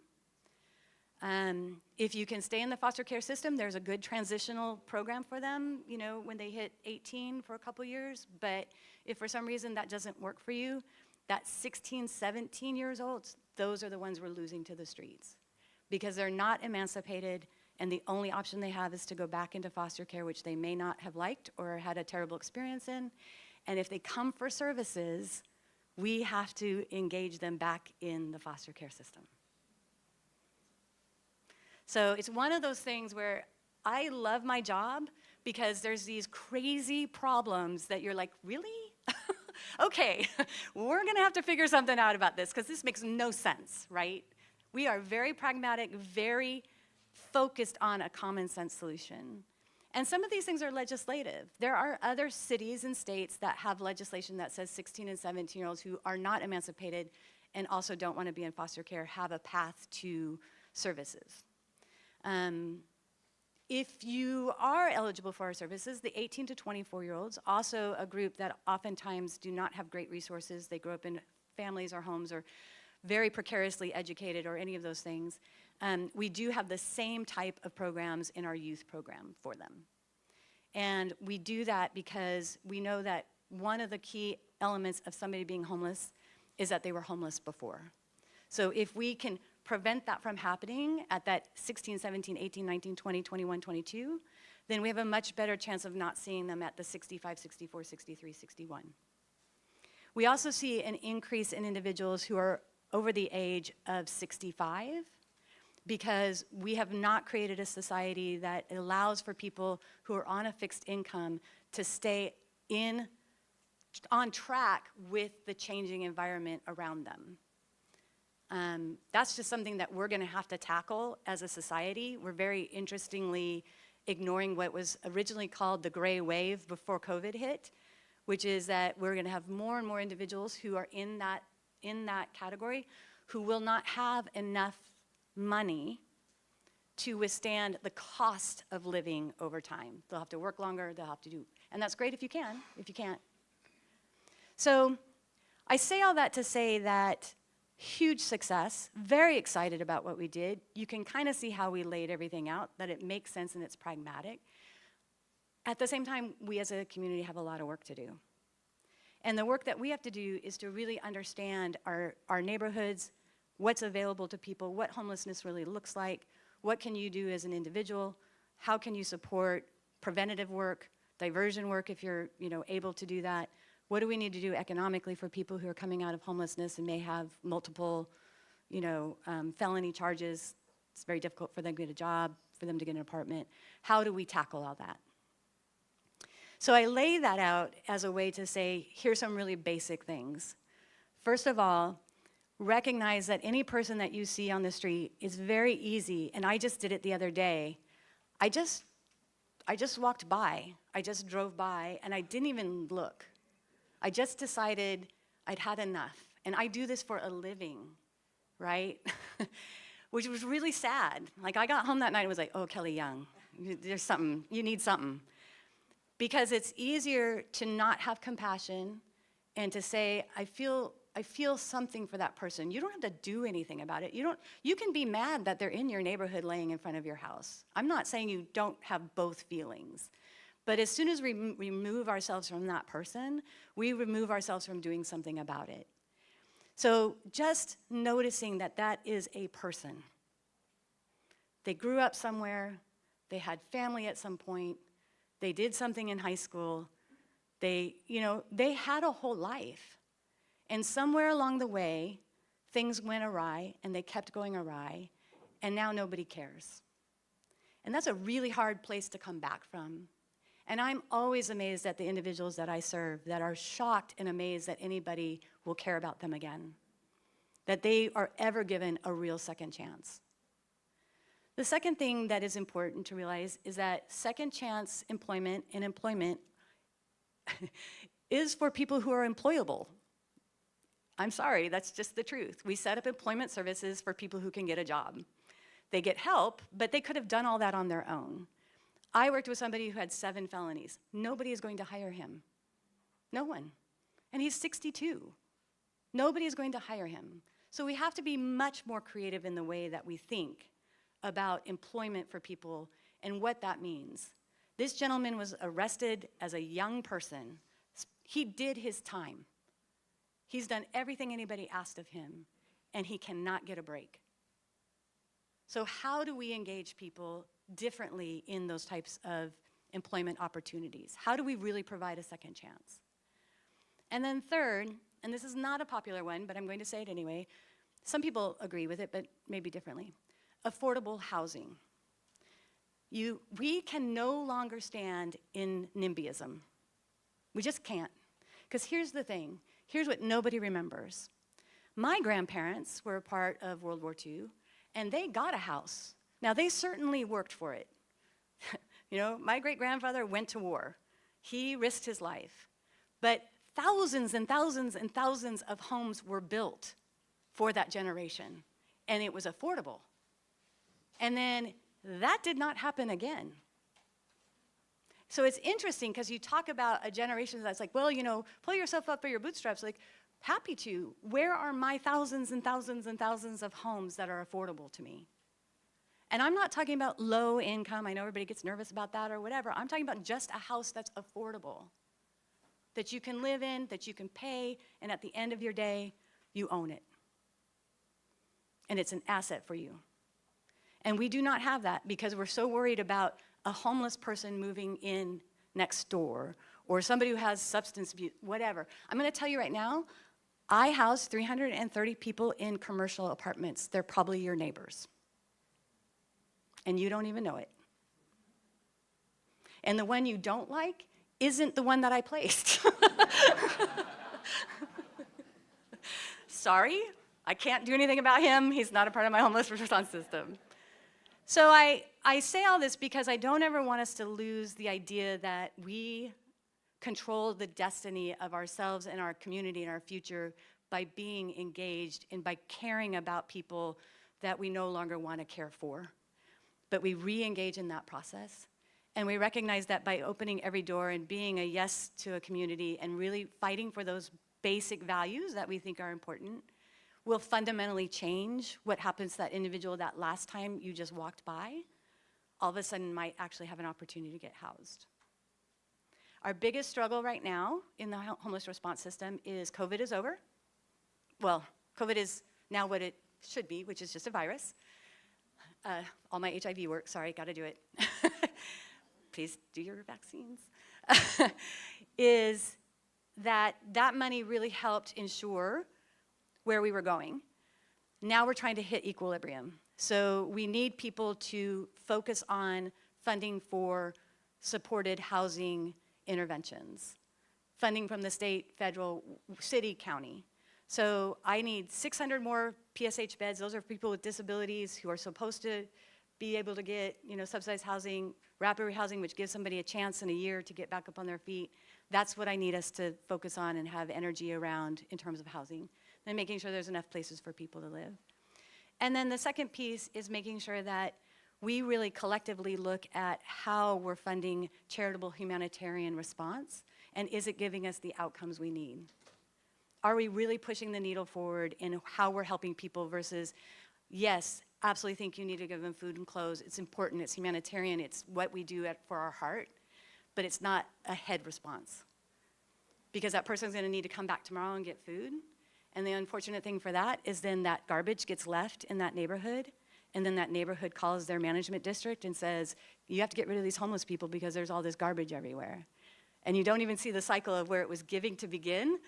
If you can stay in the foster care system, there's a good transitional program for them, you know, when they hit 18 for a couple years. But if for some reason that doesn't work for you, that 16, 17 years old, those are the ones we're losing to the streets because they're not emancipated, and the only option they have is to go back into foster care, which they may not have liked or had a terrible experience in. And if they come for services, we have to engage them back in the foster care system. So it's one of those things where I love my job because there's these crazy problems that you're like, really? Okay, we're gonna have to figure something out about this because this makes no sense, right? We are very pragmatic, very focused on a common sense solution. And some of these things are legislative. There are other cities and states that have legislation that says 16 and 17-year-olds who are not emancipated and also don't want to be in foster care have a path to services. If you are eligible for our services, the 18 to 24-year-olds, also a group that oftentimes do not have great resources, they grow up in families or homes or very precariously educated or any of those things, we do have the same type of programs in our youth program for them. And we do that because we know that one of the key elements of somebody being homeless is that they were homeless before. So if we can prevent that from happening at that 16, 17, 18, 19, 20, 21, 22, then we have a much better chance of not seeing them at the 65, 64, 63, 61. We also see an increase in individuals who are over the age of 65 because we have not created a society that allows for people who are on a fixed income to stay on track with the changing environment around them. That's just something that we're going to have to tackle as a society. We're very interestingly ignoring what was originally called the gray wave before COVID hit, which is that we're going to have more and more individuals who are in that category who will not have enough money to withstand the cost of living over time. They'll have to work longer, they'll have to do, and that's great if you can, if you can't. So I say all that to say that huge success, very excited about what we did. You can kind of see how we laid everything out, that it makes sense and it's pragmatic. At the same time, we as a community have a lot of work to do. And the work that we have to do is to really understand our neighborhoods, what's available to people, what homelessness really looks like, what can you do as an individual, how can you support preventative work, diversion work if you're able to do that. What do we need to do economically for people who are coming out of homelessness and may have multiple, felony charges? It's very difficult for them to get a job, for them to get an apartment. How do we tackle all that? So I lay that out as a way to say, here's some really basic things. First of all, recognize that any person that you see on the street is very easy, and I just did it the other day. I just walked by, I just drove by, and I didn't even look. I just decided I'd had enough. And I do this for a living, right? Which was really sad. Like, I got home that night and was like, oh, Kelly Young, there's something, you need something. Because it's easier to not have compassion and to say, I feel I feel something for that person. You don't have to do anything about it. You can be mad that they're in your neighborhood laying in front of your house. I'm not saying you don't have both feelings. But as soon as we remove ourselves from that person, we remove ourselves from doing something about it. So just noticing that that is a person. They grew up somewhere, they had family at some point, they did something in high school, they had a whole life. And somewhere along the way, things went awry, and they kept going awry, and now nobody cares. And that's a really hard place to come back from. And I'm always amazed at the individuals that I serve that are shocked and amazed that anybody will care about them again, that they are ever given a real second chance. The second thing that is important to realize is that second chance employment and employment is for people who are employable. I'm sorry, that's just the truth. We set up employment services for people who can get a job. They get help, but they could have done all that on their own. I worked with somebody who had 7 felonies. Nobody is going to hire him. No one. And he's 62. Nobody is going to hire him. So we have to be much more creative in the way that we think about employment for people and what that means. This gentleman was arrested as a young person. He did his time. He's done everything anybody asked of him, and he cannot get a break. So how do we engage people differently in those types of employment opportunities? How do we really provide a second chance? And then third, and this is not a popular one, but I'm going to say it anyway, some people agree with it, but maybe differently. Affordable housing. We can no longer stand in NIMBYism. We just can't. Because here's the thing. Here's what nobody remembers. My grandparents were a part of World War II, and they got a house. Now, they certainly worked for it. My great-grandfather went to war. He risked his life. But thousands and thousands and thousands of homes were built for that generation, and it was affordable. And then that did not happen again. So it's interesting because you talk about a generation that's like, well, pull yourself up by your bootstraps. Like, happy to. Where are my thousands and thousands and thousands of homes that are affordable to me? And I'm not talking about low income. I know everybody gets nervous about that or whatever. I'm talking about just a house that's affordable, that you can live in, that you can pay, and at the end of your day, you own it. And it's an asset for you. And we do not have that because we're so worried about a homeless person moving in next door or somebody who has substance abuse, whatever. I'm going to tell you right now, I house 330 people in commercial apartments. They're probably your neighbors. And you don't even know it. And the one you don't like isn't the one that I placed. Sorry, I can't do anything about him. He's not a part of my homeless response system. So I say all this because I don't ever want us to lose the idea that we control the destiny of ourselves and our community and our future by being engaged and by caring about people that we no longer want to care for. But we re-engage in that process. And we recognize that by opening every door and being a yes to a community and really fighting for those basic values that we think are important, will fundamentally change what happens to that individual that last time you just walked by, all of a sudden might actually have an opportunity to get housed. Our biggest struggle right now in the homeless response system is COVID is over. Well, COVID is now what it should be, which is just a virus. All my HIV work, sorry, gotta do it. Please do your vaccines. Is that money really helped ensure where we were going. Now we're trying to hit equilibrium. So we need people to focus on funding for supported housing interventions, funding from the state, federal, city, county. So I need 600 more PSH beds. Those are people with disabilities who are supposed to be able to get, subsidized housing, rapid housing, which gives somebody a chance in a year to get back up on their feet. That's what I need us to focus on and have energy around in terms of housing. And making sure there's enough places for people to live. And then the second piece is making sure that we really collectively look at how we're funding charitable humanitarian response, and is it giving us the outcomes we need? Are we really pushing the needle forward in how we're helping people versus, yes, absolutely think you need to give them food and clothes. It's important, it's humanitarian, it's what we do for our heart, but it's not a head response. Because that person's gonna need to come back tomorrow and get food. And the unfortunate thing for that is then that garbage gets left in that neighborhood, and then that neighborhood calls their management district and says, you have to get rid of these homeless people because there's all this garbage everywhere. And you don't even see the cycle of where it was giving to begin,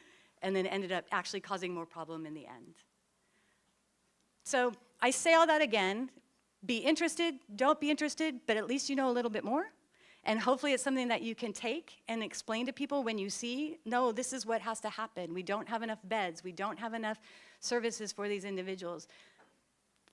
and then ended up actually causing more problem in the end. So I say all that again, be interested, don't be interested, but at least you know a little bit more. And hopefully it's something that you can take and explain to people when you see, no, this is what has to happen. We don't have enough beds. We don't have enough services for these individuals.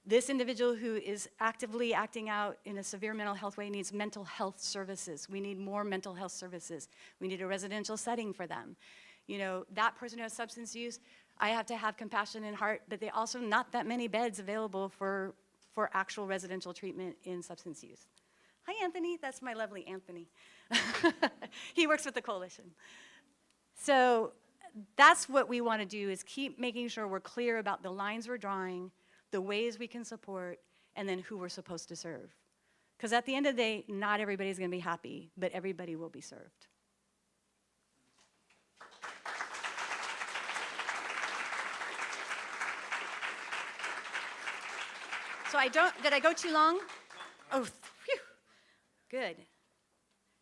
This individual who is actively acting out in a severe mental health way needs mental health services. We need more mental health services. We need a residential setting for them. You know, that person who has substance use, I have to have compassion and heart, but they also not that many beds available for actual residential treatment in substance use. Hi, Anthony. That's my lovely Anthony. He works with the coalition. So that's what we want to do, is keep making sure we're clear about the lines we're drawing, the ways we can support, and then who we're supposed to serve. Because at the end of the day, not everybody's going to be happy, but everybody will be served. So did I go too long? Oh, phew. Good.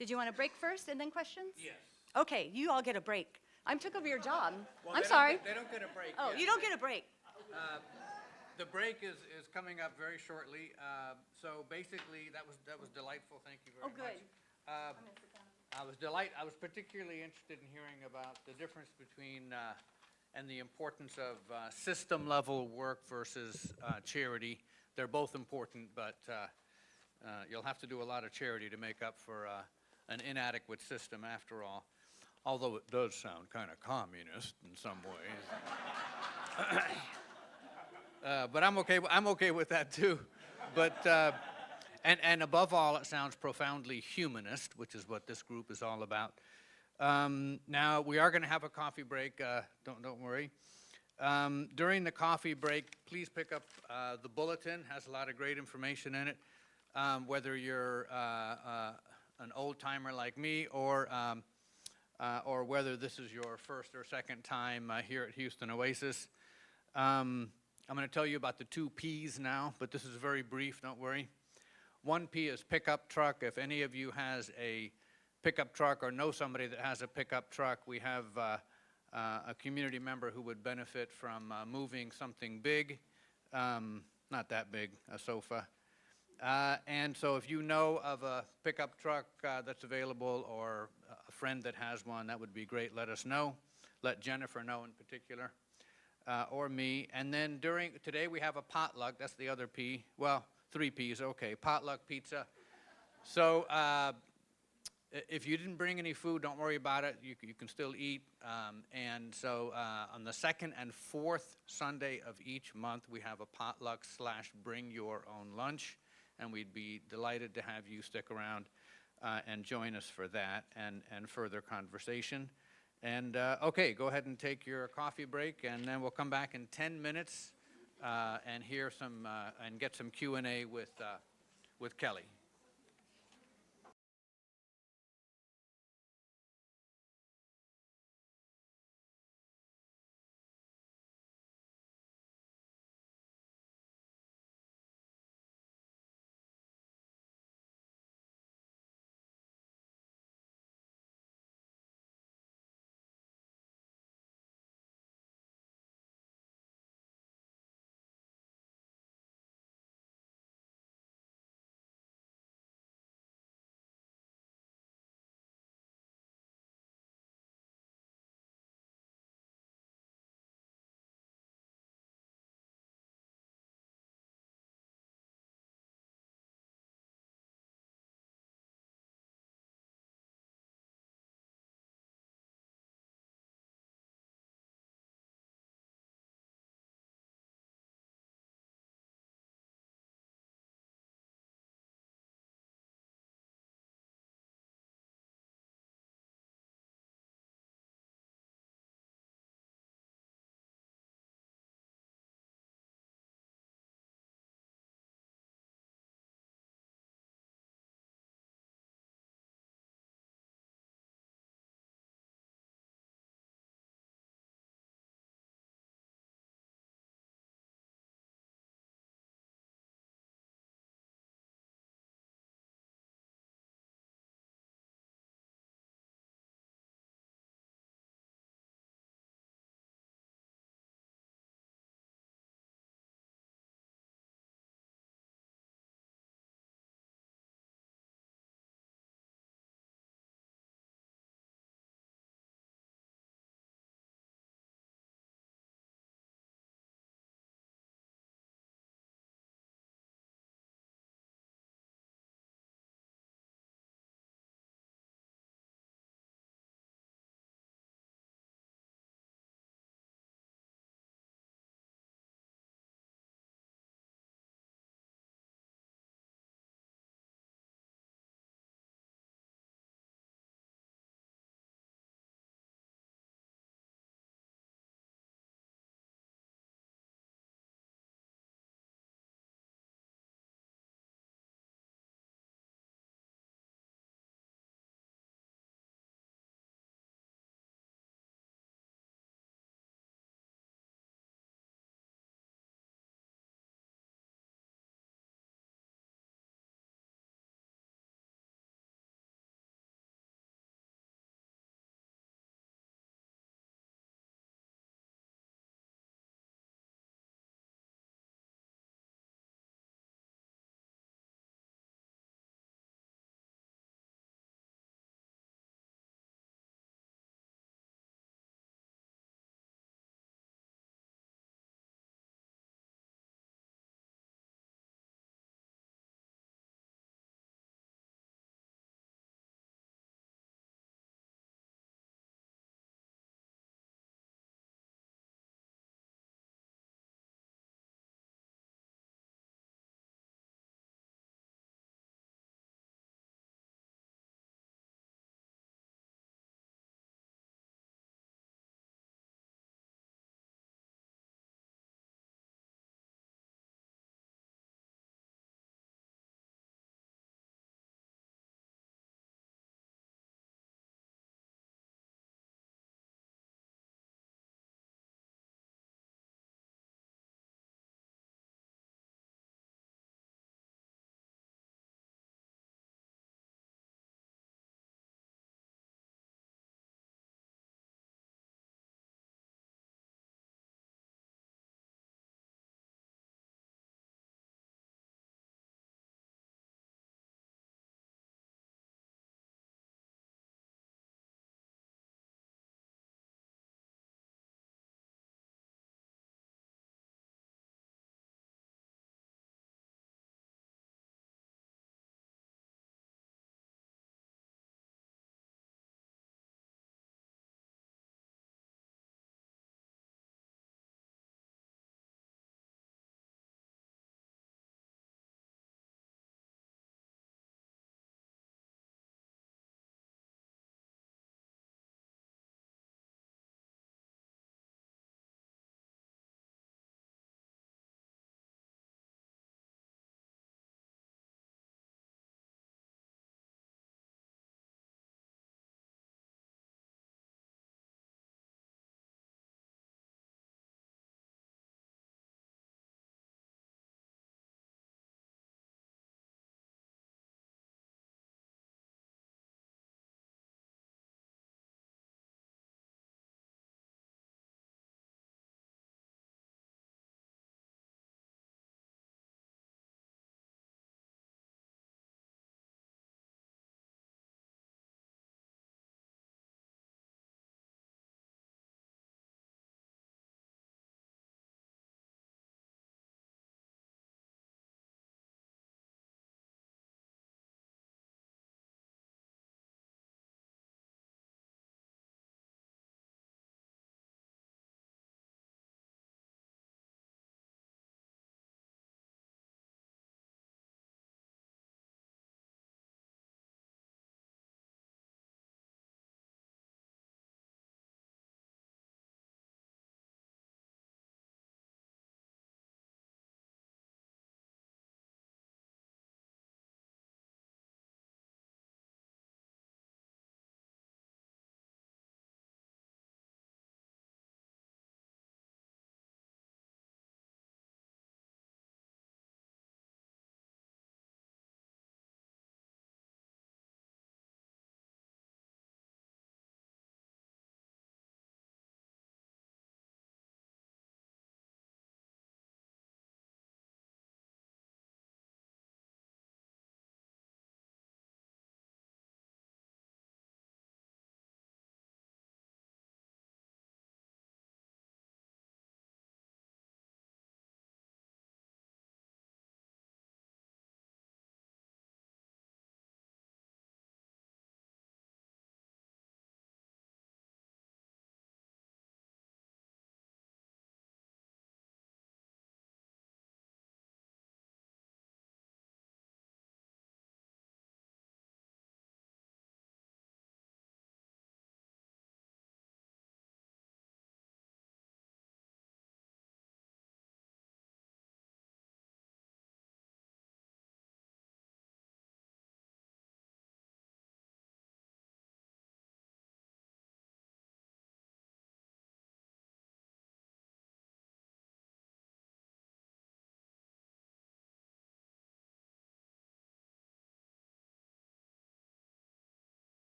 Did you want a break first and then questions? Yes. Okay, you all get a break. I took over your job. Well, I'm sorry. They don't get a break. Oh, yet. you don't get a break. The break is coming up very shortly. So basically, that was delightful. Thank you very Oh, good. much. I was particularly interested in hearing about the difference between and the importance of system level work versus charity. They're both important, but you'll have to do a lot of charity to make up for an inadequate system after all. Although it does sound kind of communist in some ways. But I'm okay with that too. But and above all, it sounds profoundly humanist, which is what this group is all about. Now we are going to have a coffee break. Don't worry. During the coffee break, please pick up the bulletin. Has a lot of great information in it. Whether you're an old timer like me, or whether this is your first or second time here at Houston Oasis. I'm going to tell you about the 2 P's now, but this is very brief, don't worry. 1 P is pickup truck. If any of you has a pickup truck or know somebody that has a pickup truck, we have a community member who would benefit from moving something big, not that big, a sofa. And so if you know of a pickup truck that's available, or a friend that has one, that would be great. Let us know. Let Jennifer know in particular. Or me. And then today we have a potluck. That's the other P. Well, 3 Ps, okay. Potluck pizza. So if you didn't bring any food, don't worry about it. You can still eat. And so on the 2nd and 4th Sunday of each month, we have a potluck / bring your own lunch. And we'd be delighted to have you stick around and join us for that and further conversation. And okay, go ahead and take your coffee break, and then we'll come back in 10 minutes and hear some and get some Q&A with Kelly.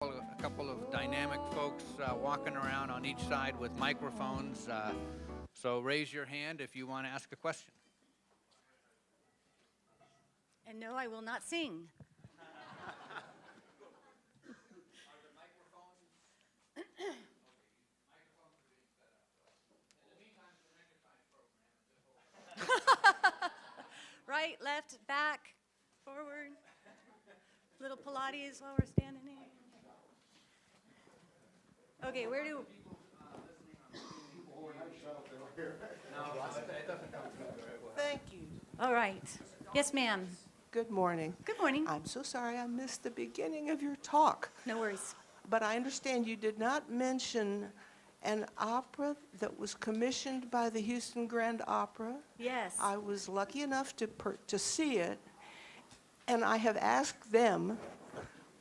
A couple of dynamic folks walking around on each side with microphones. So raise your hand if you want to ask a question. And no, I will not sing. Right, left, back, forward. Little Pilates while we're standing here. Okay, where do... Thank you. All right. Yes, ma'am. Good morning. Good morning. I'm so sorry I missed the beginning of your talk, No worries. but I understand you did not mention an opera that was commissioned by the Houston Grand Opera. Yes. I was lucky enough to see it, and I have asked them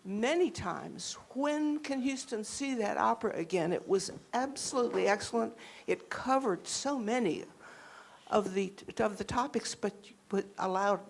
many times, when can Houston see that opera again? It was absolutely excellent. It covered so many of the topics, but allowed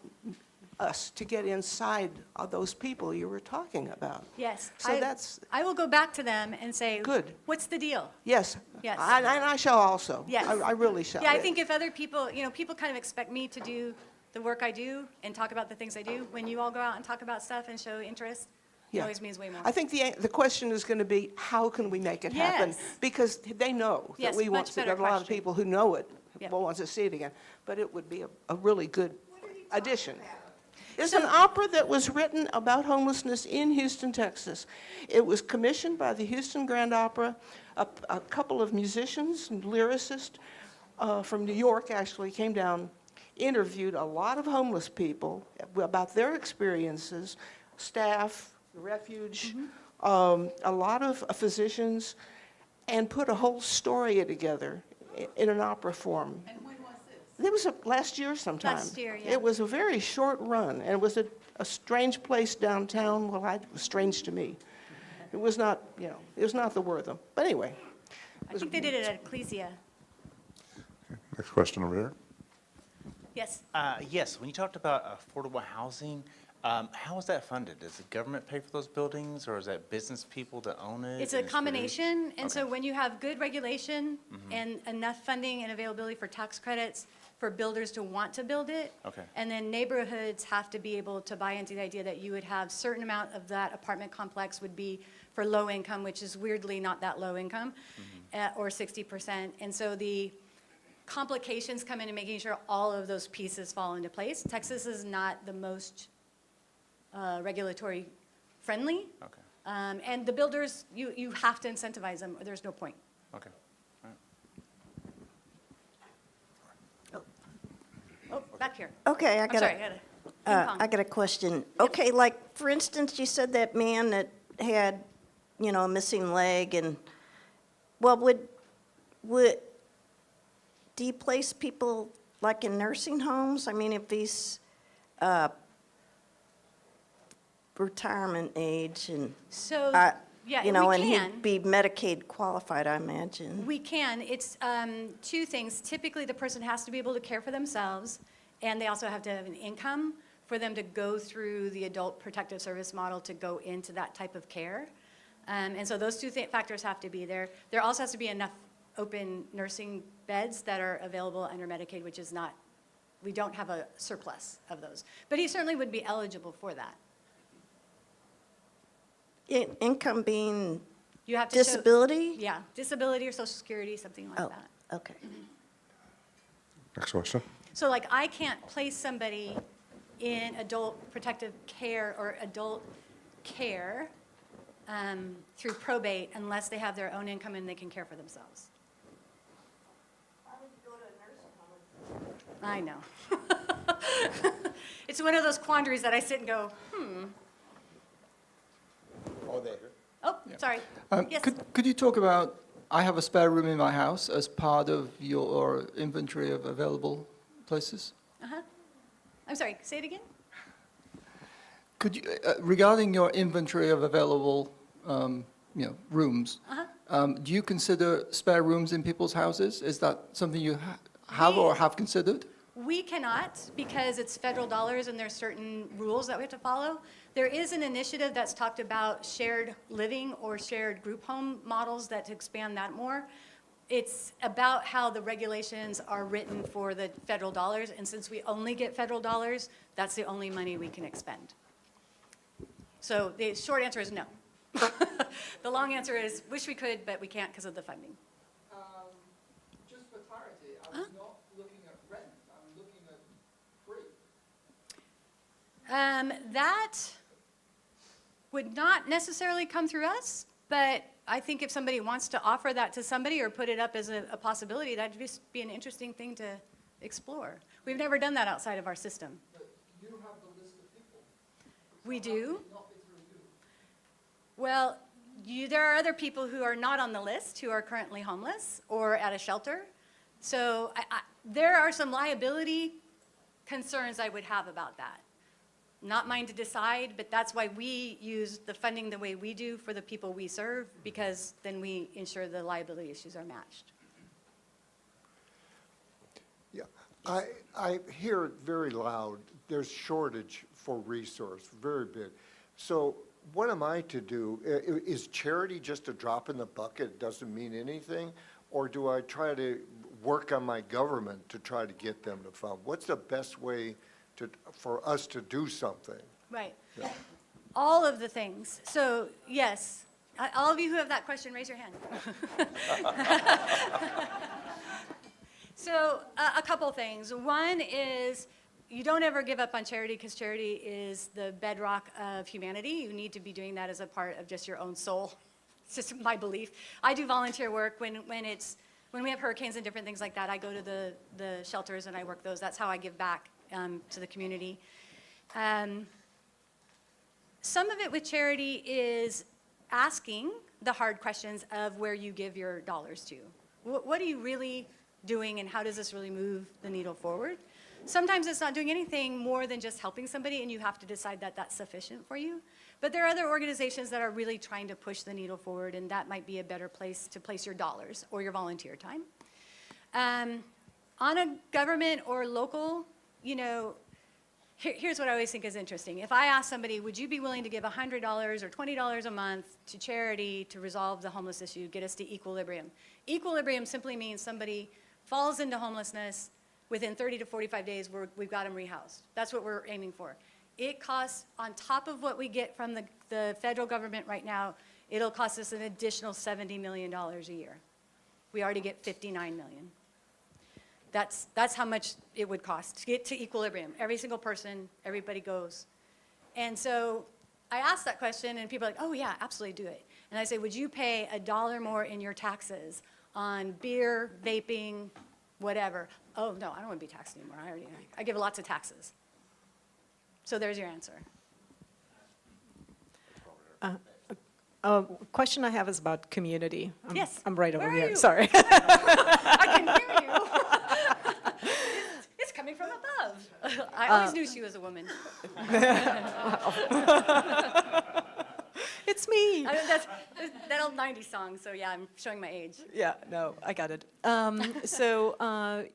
us to get inside of those people you were talking about. Yes. So that's, I will go back to them and say, Good. What's the deal? yes. Yes. And I shall also. Yes. I really shall. Yeah, I think if other people, people kind of expect me to do the work I do and talk about the things I do. When you all go out and talk about stuff and show interest, it Yeah. always means way more. I think the question is going to be, how can we make it happen? Yes. Because they know that Yes, we want much to, better there are a lot of question. people who know it, Yep. will want to see it again. But it would be a really good addition. It's an opera that was written about homelessness in Houston, Texas. It was commissioned by the Houston Grand Opera. A couple of musicians and lyricists from New York actually came down, interviewed a lot of homeless people about their experiences, staff, the refuge, a lot of physicians, and put a whole story together in an opera form. And when was this? It was last year sometime. Last year, yeah. It was a very short run, and it was a strange place downtown. Well, it was strange to me. It was not, it was not the Wortham. But anyway. I think they did it at Ecclesia. Next question over here. Yes. Yes, when you talked about affordable housing, how is that funded? Does the government pay for those buildings, or is that business people that own it? It's a and combination, and so Okay. when you have good regulation and enough funding and availability for tax credits for builders to want to build it. Okay. And then neighborhoods have to be able to buy into the idea that you would have certain amount of that apartment complex would be for low income, which is weirdly not that low income, or 60%. And so the complications come into making sure all of those pieces fall into place. Texas is not the most regulatory friendly. Okay, And the builders, you have to incentivize them, or there's no point. okay. Oh, back here. Okay, I'm sorry, I got a ping pong. I got a question. Okay, like, for instance, you said that man that had, a missing leg and, well, do you place people like in nursing homes? I mean, if he's retirement age and, So, yeah, and we can. he'd be Medicaid qualified, I imagine. We can. It's two things. Typically, the person has to be able to care for themselves, and they also have to have an income for them to go through the adult protective service model to go into that type of care. And so those two factors have to be there. There also has to be enough open nursing beds that are available under Medicaid, which is not, we don't have a surplus of those. But he certainly would be eligible for that. Income being You have to show. disability? Yeah, disability or social security, something like Oh, that. okay. Next question. So like, I can't place somebody in adult protective care or adult care through probate unless they have their own income and they can care for themselves. I know. It's one of those quandaries that I sit and go, Oh, there. oh, sorry. Yes. Could you talk about, I have a spare room in my house as part of your inventory of available places? I'm sorry, say it again? Could you, regarding your inventory of available, rooms, do you consider spare rooms in people's houses? Is that something you have or have considered? We cannot, because it's federal dollars and there's certain rules that we have to follow. There is an initiative that's talked about shared living or shared group home models that to expand that more. It's about how the regulations are written for the federal dollars, and since we only get federal dollars, that's the only money we can expend. So the short answer is no. The long answer is wish we could, but we can't because of the funding. Just for clarity, I was not looking at rent, I'm looking at free. That would not necessarily come through us, but I think if somebody wants to offer that to somebody or put it up as a possibility, that'd just be an interesting thing to explore. We've never done that outside of our system. But you have the list of people. We do. Not be through you. Well, there are other people who are not on the list who are currently homeless or at a shelter. So there are some liability concerns I would have about that. Not mine to decide, but that's why we use the funding the way we do for the people we serve, because then we ensure the liability issues are matched. Yeah, I hear it very loud. There's shortage for resource, very big. So what am I to do? Is charity just a drop in the bucket? It doesn't mean anything? Or do I try to work on my government to try to get them to fund? What's the best way for us to do something? Right. Yeah. All of the things. So yes, all of you who have that question, raise your hand. So a couple things. One is you don't ever give up on charity, because charity is the bedrock of humanity. You need to be doing that as a part of just your own soul. It's just my belief. I do volunteer work when we have hurricanes and different things like that. I go to the shelters and I work those. That's how I give back to the community. Some of it with charity is asking the hard questions of where you give your dollars to. What are you really doing, and how does this really move the needle forward? Sometimes it's not doing anything more than just helping somebody, and you have to decide that that's sufficient for you. But there are other organizations that are really trying to push the needle forward, and that might be a better place to place your dollars or your volunteer time. On a government or local, here's what I always think is interesting. If I ask somebody, would you be willing to give $100 or $20 a month to charity to resolve the homeless issue, get us to equilibrium? Equilibrium simply means somebody falls into homelessness, within 30 to 45 days, we've got them rehoused. That's what we're aiming for. It costs, on top of what we get from the federal government right now, it'll cost us an additional $70 million a year. We already get $59 million. That's how much it would cost to get to equilibrium. Every single person, everybody goes. And so I asked that question, and people are like, oh yeah, absolutely do it. And I say, would you pay $1 more in your taxes on beer, vaping, whatever? Oh no, I don't want to be taxed anymore. I give lots of taxes. So there's your answer. Question I have is about community. Yes. I'm right over Where are here, you? sorry. I can hear you. It's coming from above. I always knew she was a woman. It's me. That's that old 90s song, so yeah, I'm showing my age. Yeah, no, I got it.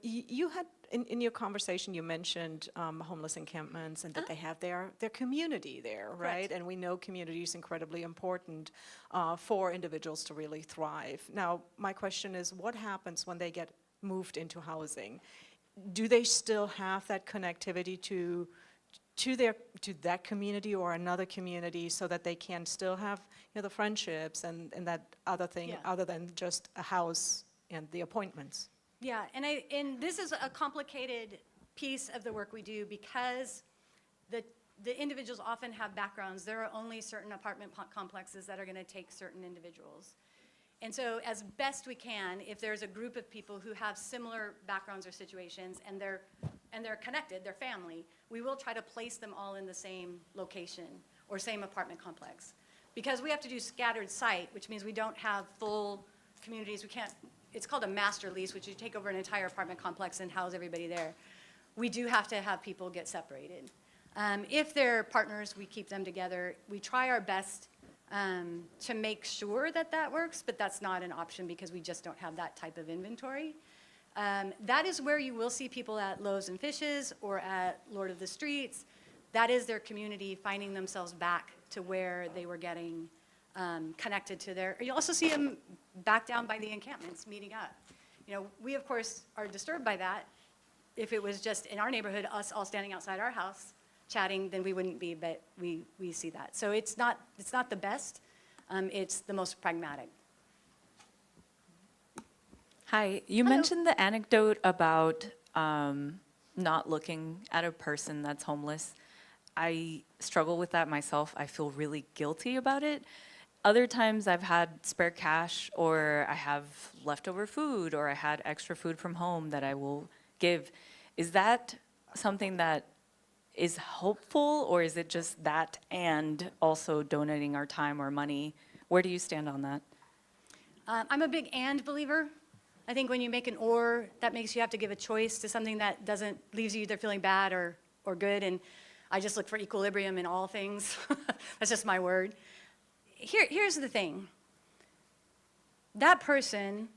You had, in your conversation, you mentioned homeless encampments and that they have their community there, right? Correct. And we know community is incredibly important for individuals to really thrive. Now, my question is, what happens when they get moved into housing? Do they still have that connectivity to that community or another community, so that they can still have the friendships and that other thing, Yeah. other than just a house and the appointments? Yeah, and this is a complicated piece of the work we do, because the individuals often have backgrounds. There are only certain apartment complexes that are going to take certain individuals. And so as best we can, if there's a group of people who have similar backgrounds or situations and they're connected, they're family, we will try to place them all in the same location or same apartment complex. Because we have to do scattered site, which means we don't have full communities. We can't, it's called a master lease, which you take over an entire apartment complex and house everybody there. We do have to have people get separated. If they're partners, we keep them together. We try our best to make sure that that works, but that's not an option because we just don't have that type of inventory. That is where you will see people at Loaves and Fishes or at Lord of the Streets. That is their community finding themselves back to where they were getting connected to their, you'll also see them back down by the encampments, meeting up. You know, we of course are disturbed by that. If it was just in our neighborhood, us all standing outside our house chatting, then we wouldn't be, but we see that. So it's not the best, it's the most pragmatic. Hi, you Hello. mentioned the anecdote about not looking at a person that's homeless. I struggle with that myself. I feel really guilty about it. Other times I've had spare cash, or I have leftover food, or I had extra food from home that I will give. Is that something that is hopeful, or is it just that and also donating our time or money? Where do you stand on that? I'm a big and believer. I think when you make an or, that makes you have to give a choice to something that leaves you either feeling bad or good, and I just look for equilibrium in all things. That's just my word. Here's the thing. That person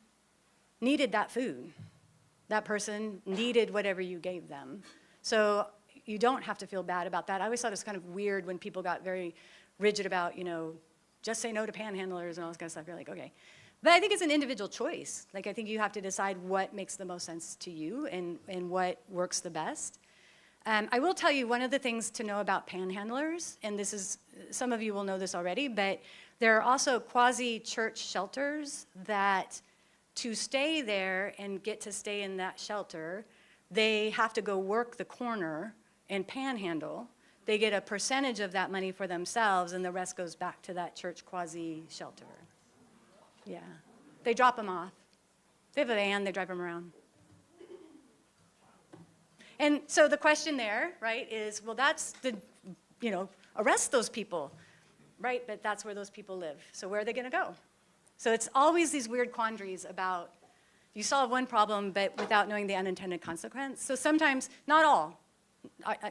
needed that food. That person needed whatever you gave them. So you don't have to feel bad about that. I always thought it was kind of weird when people got very rigid about, you know, just say no to panhandlers and all this kind of stuff. You're like, okay. But I think it's an individual choice. Like, I think you have to decide what makes the most sense to you and what works the best. I will tell you one of the things to know about panhandlers, and this is, some of you will know this already, but there are also quasi-church shelters that to stay there and get to stay in that shelter, they have to go work the corner and panhandle. They get a percentage of that money for themselves, and the rest goes back to that church quasi-shelter. Yeah. They drop them off. They have a van, they drive them around. And so the question there, right, is, well, that's the, you know, arrest those people, right? But that's where those people live. So where are they going to go? So it's always these weird quandaries about, you solve one problem, but without knowing the unintended consequence. So sometimes, not all.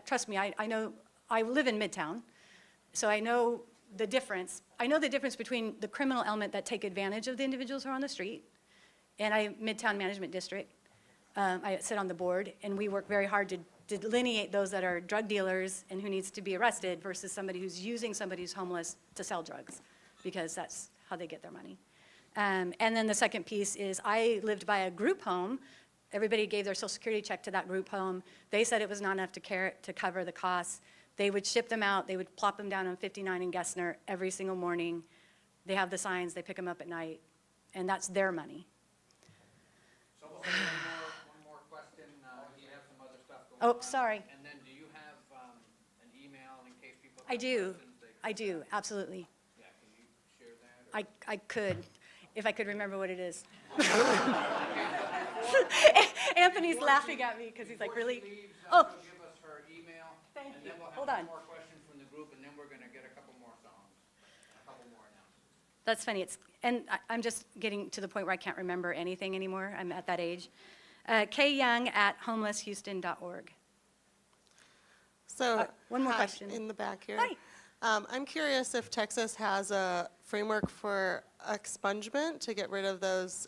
Trust me, I know, I live in Midtown, so I know the difference. I know the difference between the criminal element that take advantage of the individuals who are on the street, and Midtown Management District. I sit on the board, and we work very hard to delineate those that are drug dealers and who needs to be arrested versus somebody who's using somebody who's homeless to sell drugs, because that's how they get their money. And then the second piece is I lived by a group home. Everybody gave their social security check to that group home. They said it was not enough to cover the costs. They would ship them out. They would plop them down on 59 in Gessner every single morning. They have the signs. They pick them up at night, and that's their money. So we'll have one more question. You have some other stuff going on. Oh, sorry. And then do you have an email in case people have I do. questions? I do, absolutely. Yeah, can you share that? I could, if I could remember what it is. Anthony's laughing at me because he's like, really? Oh, She'll give us her email. thank And you. then we'll Hold have on. one more question from the group, and then we're going to get a couple more songs, a couple more announcements. That's funny. I'm just getting to the point where I can't remember anything anymore. I'm at that age. kyoung@homelesshouston.org. So, one more hi, question. in the back here. Hi. I'm curious if Texas has a framework for expungement to get rid of those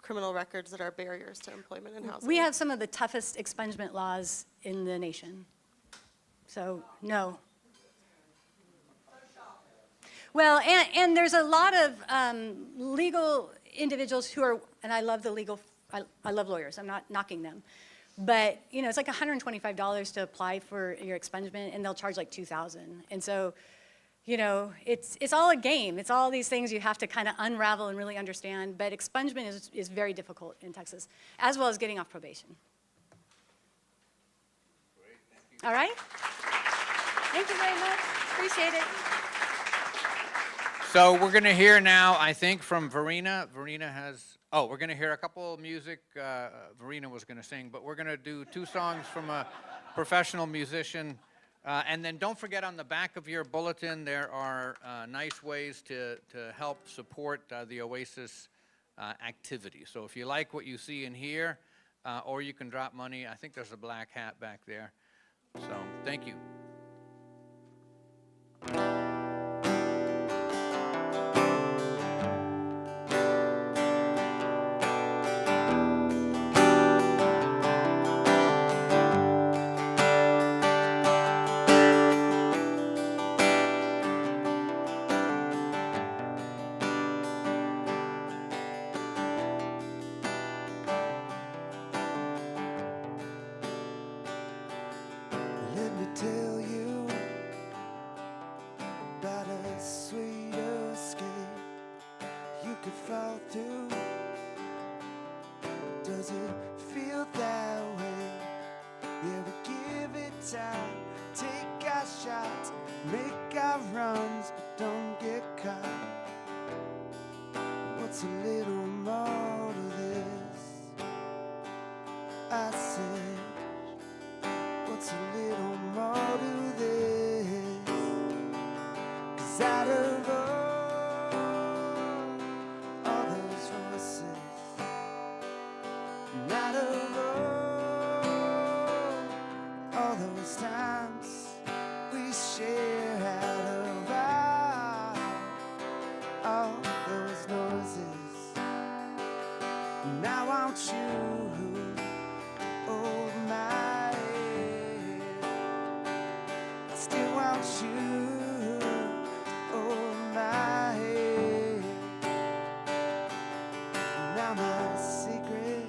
criminal records that are barriers to employment and housing. We have some of the toughest expungement laws in the nation. So, no. Well, and there's a lot of legal individuals who are, and I love I love lawyers, I'm not knocking them. But, you know, it's like $125 to apply for your expungement, and they'll charge like $2,000. And so, you know, it's all a game. It's all these things you have to kind of unravel and really understand. But expungement is very difficult in Texas, as well as getting off probation. Great, thank you. All right? Thank you very much. Appreciate it. So we're going to hear now, I think, from Verena. Verena has, we're going to hear a couple of music. Verena was going to sing, but we're going to do 2 songs from a professional musician. And then don't forget, on the back of your bulletin, there are nice ways to help support the Oasis activity. So if you like what you see and hear, or you can drop money, I think there's a black hat back there. So thank you. time. Take our shots, make our runs, but don't get caught. What's a little more to this? I said, what's a little more to this? 'Cause out of all those voices, and out of all those times we share, out of all those noises, and I want you to hold my hand. I still want you to hold my hand. Now my secret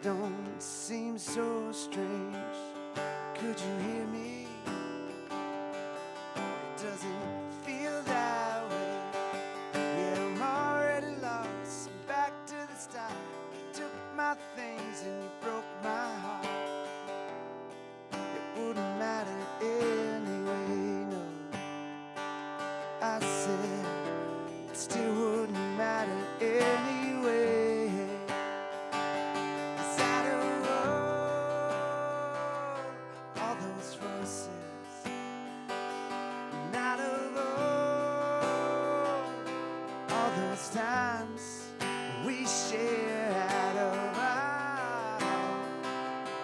don't seem so strange. Could you hear me? It doesn't feel that way. Yeah, I'm already lost. Back to the start. You took my things and you broke my heart. It wouldn't matter anyway, no. I said it still wouldn't matter anyway. 'Cause out of all those voices, and out of all those times we share, out of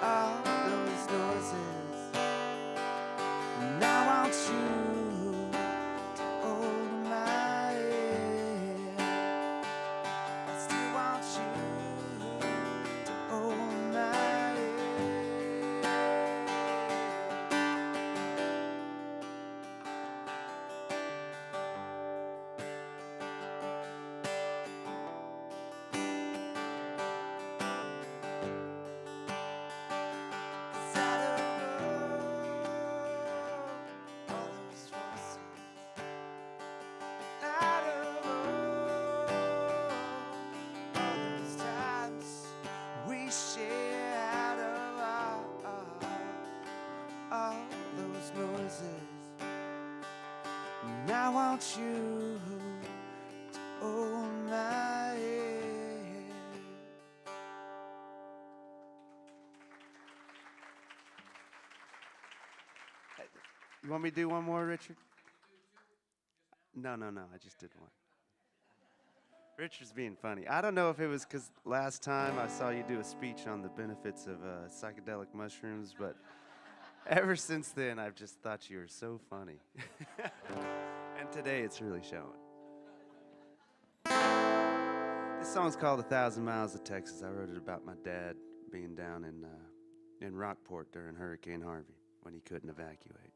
all those noises, and I want you to hold my hand. I still want you to hold my hand. I want you to hold my hand. You want me to do one more, Richard? No, I just did one. Richard's being funny. I don't know if it was because last time I saw you do a speech on the benefits of psychedelic mushrooms, but ever since then I've just thought you were so funny. And today it's really showing. This song's called 1,000 Miles of Texas. I wrote it about my dad being down in Rockport during Hurricane Harvey when he couldn't evacuate.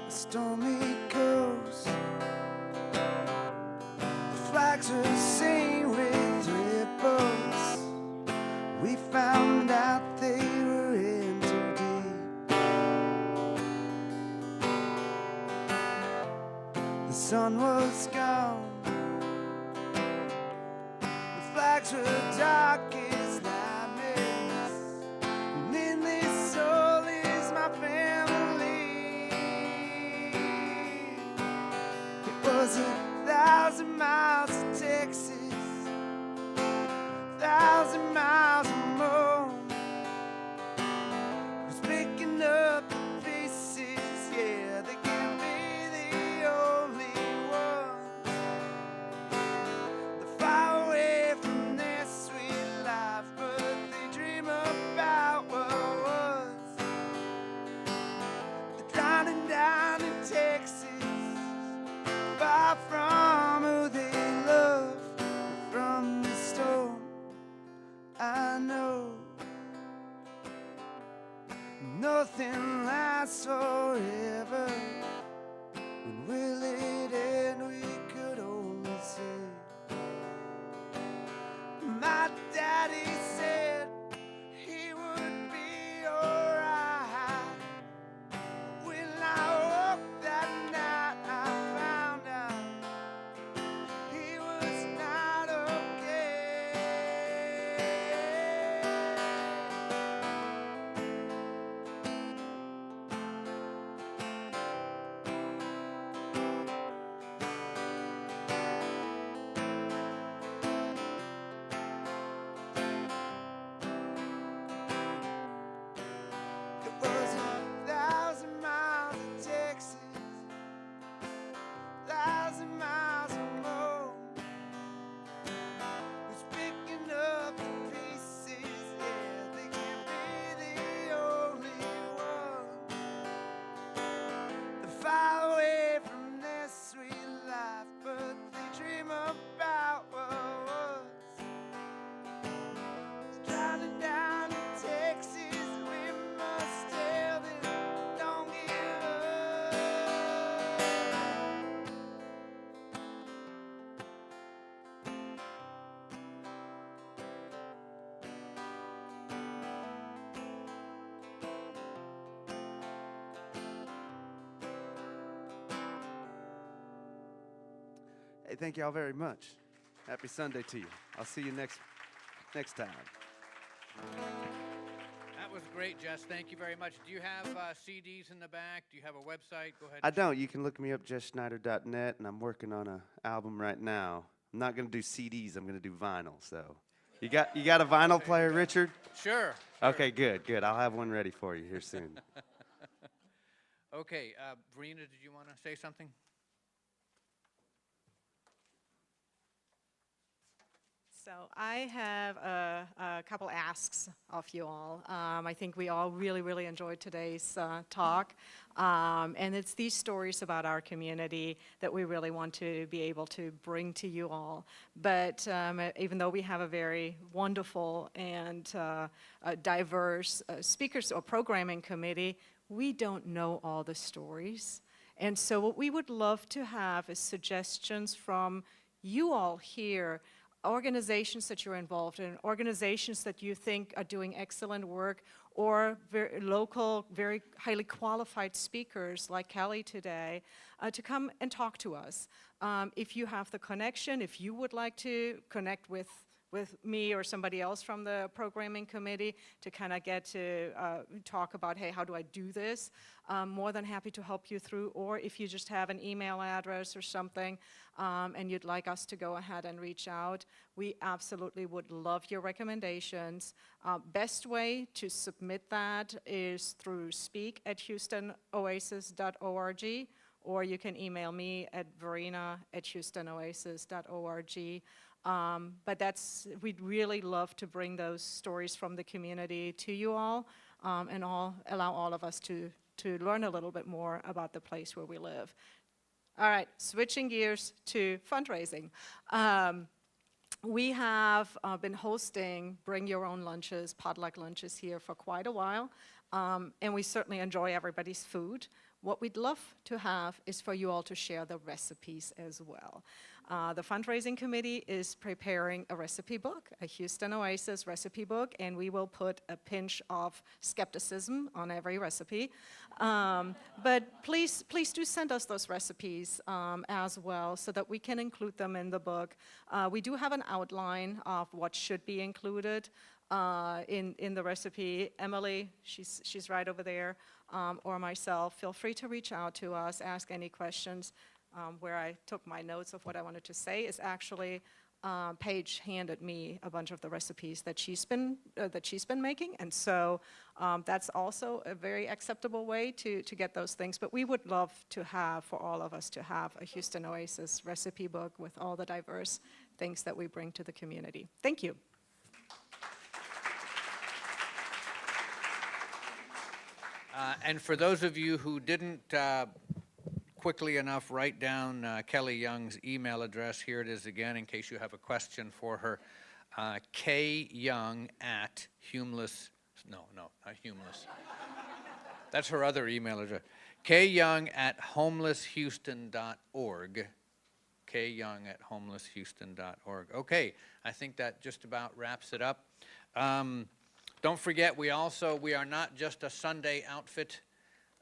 Stormy coast, the flags were seen with ripples. We found out they were in too deep. The sun was gone, the flags were dark as nightmares, and in this soul is my family. It was 1,000 miles to Texas, 1,000 miles or more. Who's picking up the pieces? Yeah, they can't be the only ones. They're far away from their sweet life, but they dream about what was. They're drowning down in Texas, far from who they love, from the storm. I know nothing lasts forever. When will it end? We could only say. Hey, thank y'all very much. Happy Sunday to you. I'll see you next time. That was great, Jess. Thank you very much. Do you have CDs in the back? Do you have a website? Go ahead. I don't. You can look me up, jesschneider.net, and I'm working on an album right now. I'm not going to do CDs. I'm going to do vinyl. So, you got a vinyl player, Richard? Sure. Okay, good. I'll have one ready for you here soon. Okay, Verena, did you want to say something? So I have a couple asks of you all. I think we all really enjoyed today's talk. And it's these stories about our community that we really want to be able to bring to you all. But even though we have a very wonderful and diverse speakers or programming committee, we don't know all the stories. And so what we would love to have is suggestions from you all here, organizations that you're involved in, organizations that you think are doing excellent work, or very local, very highly qualified speakers like Kelly today, to come and talk to us. If you have the connection, if you would like to connect with me or somebody else from the programming committee to kind of get to talk about, hey, how do I do this? I'm more than happy to help you through. Or if you just have an email address or something and you'd like us to go ahead and reach out, we absolutely would love your recommendations. Best way to submit that is through speak@houstonoasis.org, or you can email me at verena@houstonoasis.org. But we'd really love to bring those stories from the community to you all, and allow all of us to learn a little bit more about the place where we live. All right, switching gears to fundraising. We have been hosting Bring Your Own Lunches, potluck lunches here for quite a while, and we certainly enjoy everybody's food. What we'd love to have is for you all to share the recipes as well. The fundraising committee is preparing a recipe book, a Houston Oasis recipe book, and we will put a pinch of skepticism on every recipe. But please do send us those recipes as well so that we can include them in the book. We do have an outline of what should be included in the recipe. Emily, she's right over there, or myself, feel free to reach out to us, ask any questions. Where I took my notes of what I wanted to say is actually Paige handed me a bunch of the recipes that she's been making, and so that's also a very acceptable way to get those things. But we would love to have, for all of us, to have a Houston Oasis recipe book with all the diverse things that we bring to the community. Thank you. And for those of you who didn't quickly enough write down Kelly Young's email address, here it is again in case you have a question for her. kyoung@homeless, no, not homeless. That's her other email address. kyoung@homelesshouston.org. kyoung@homelesshouston.org. Okay, I think that just about wraps it up. Don't forget, we are not just a Sunday outfit,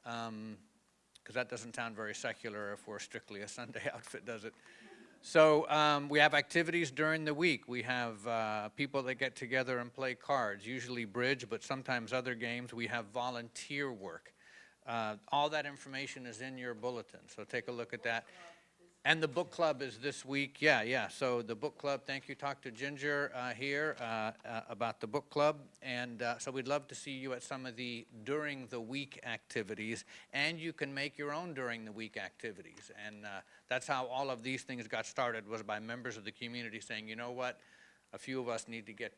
because that doesn't sound very secular if we're strictly a Sunday outfit, does it? So we have activities during the week. We have people that get together and play cards, usually bridge, but sometimes other games. We have volunteer work. All that information is in your bulletin, so take a look at that. And the book club is this week. Yeah. So the book club, thank you. Talk to Ginger here about the book club. And so we'd love to see you at some of the during the week activities. And you can make your own during the week activities. And that's how all of these things got started, was by members of the community saying, you know what, a few of us need to get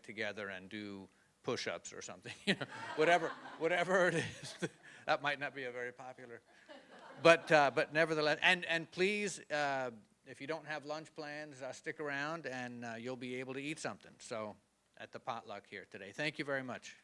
together and do push-ups or something. whatever it is. That might not be a very popular. But nevertheless, and please, if you don't have lunch plans, stick around and you'll be able to eat something. So at the potluck here today. Thank you very much.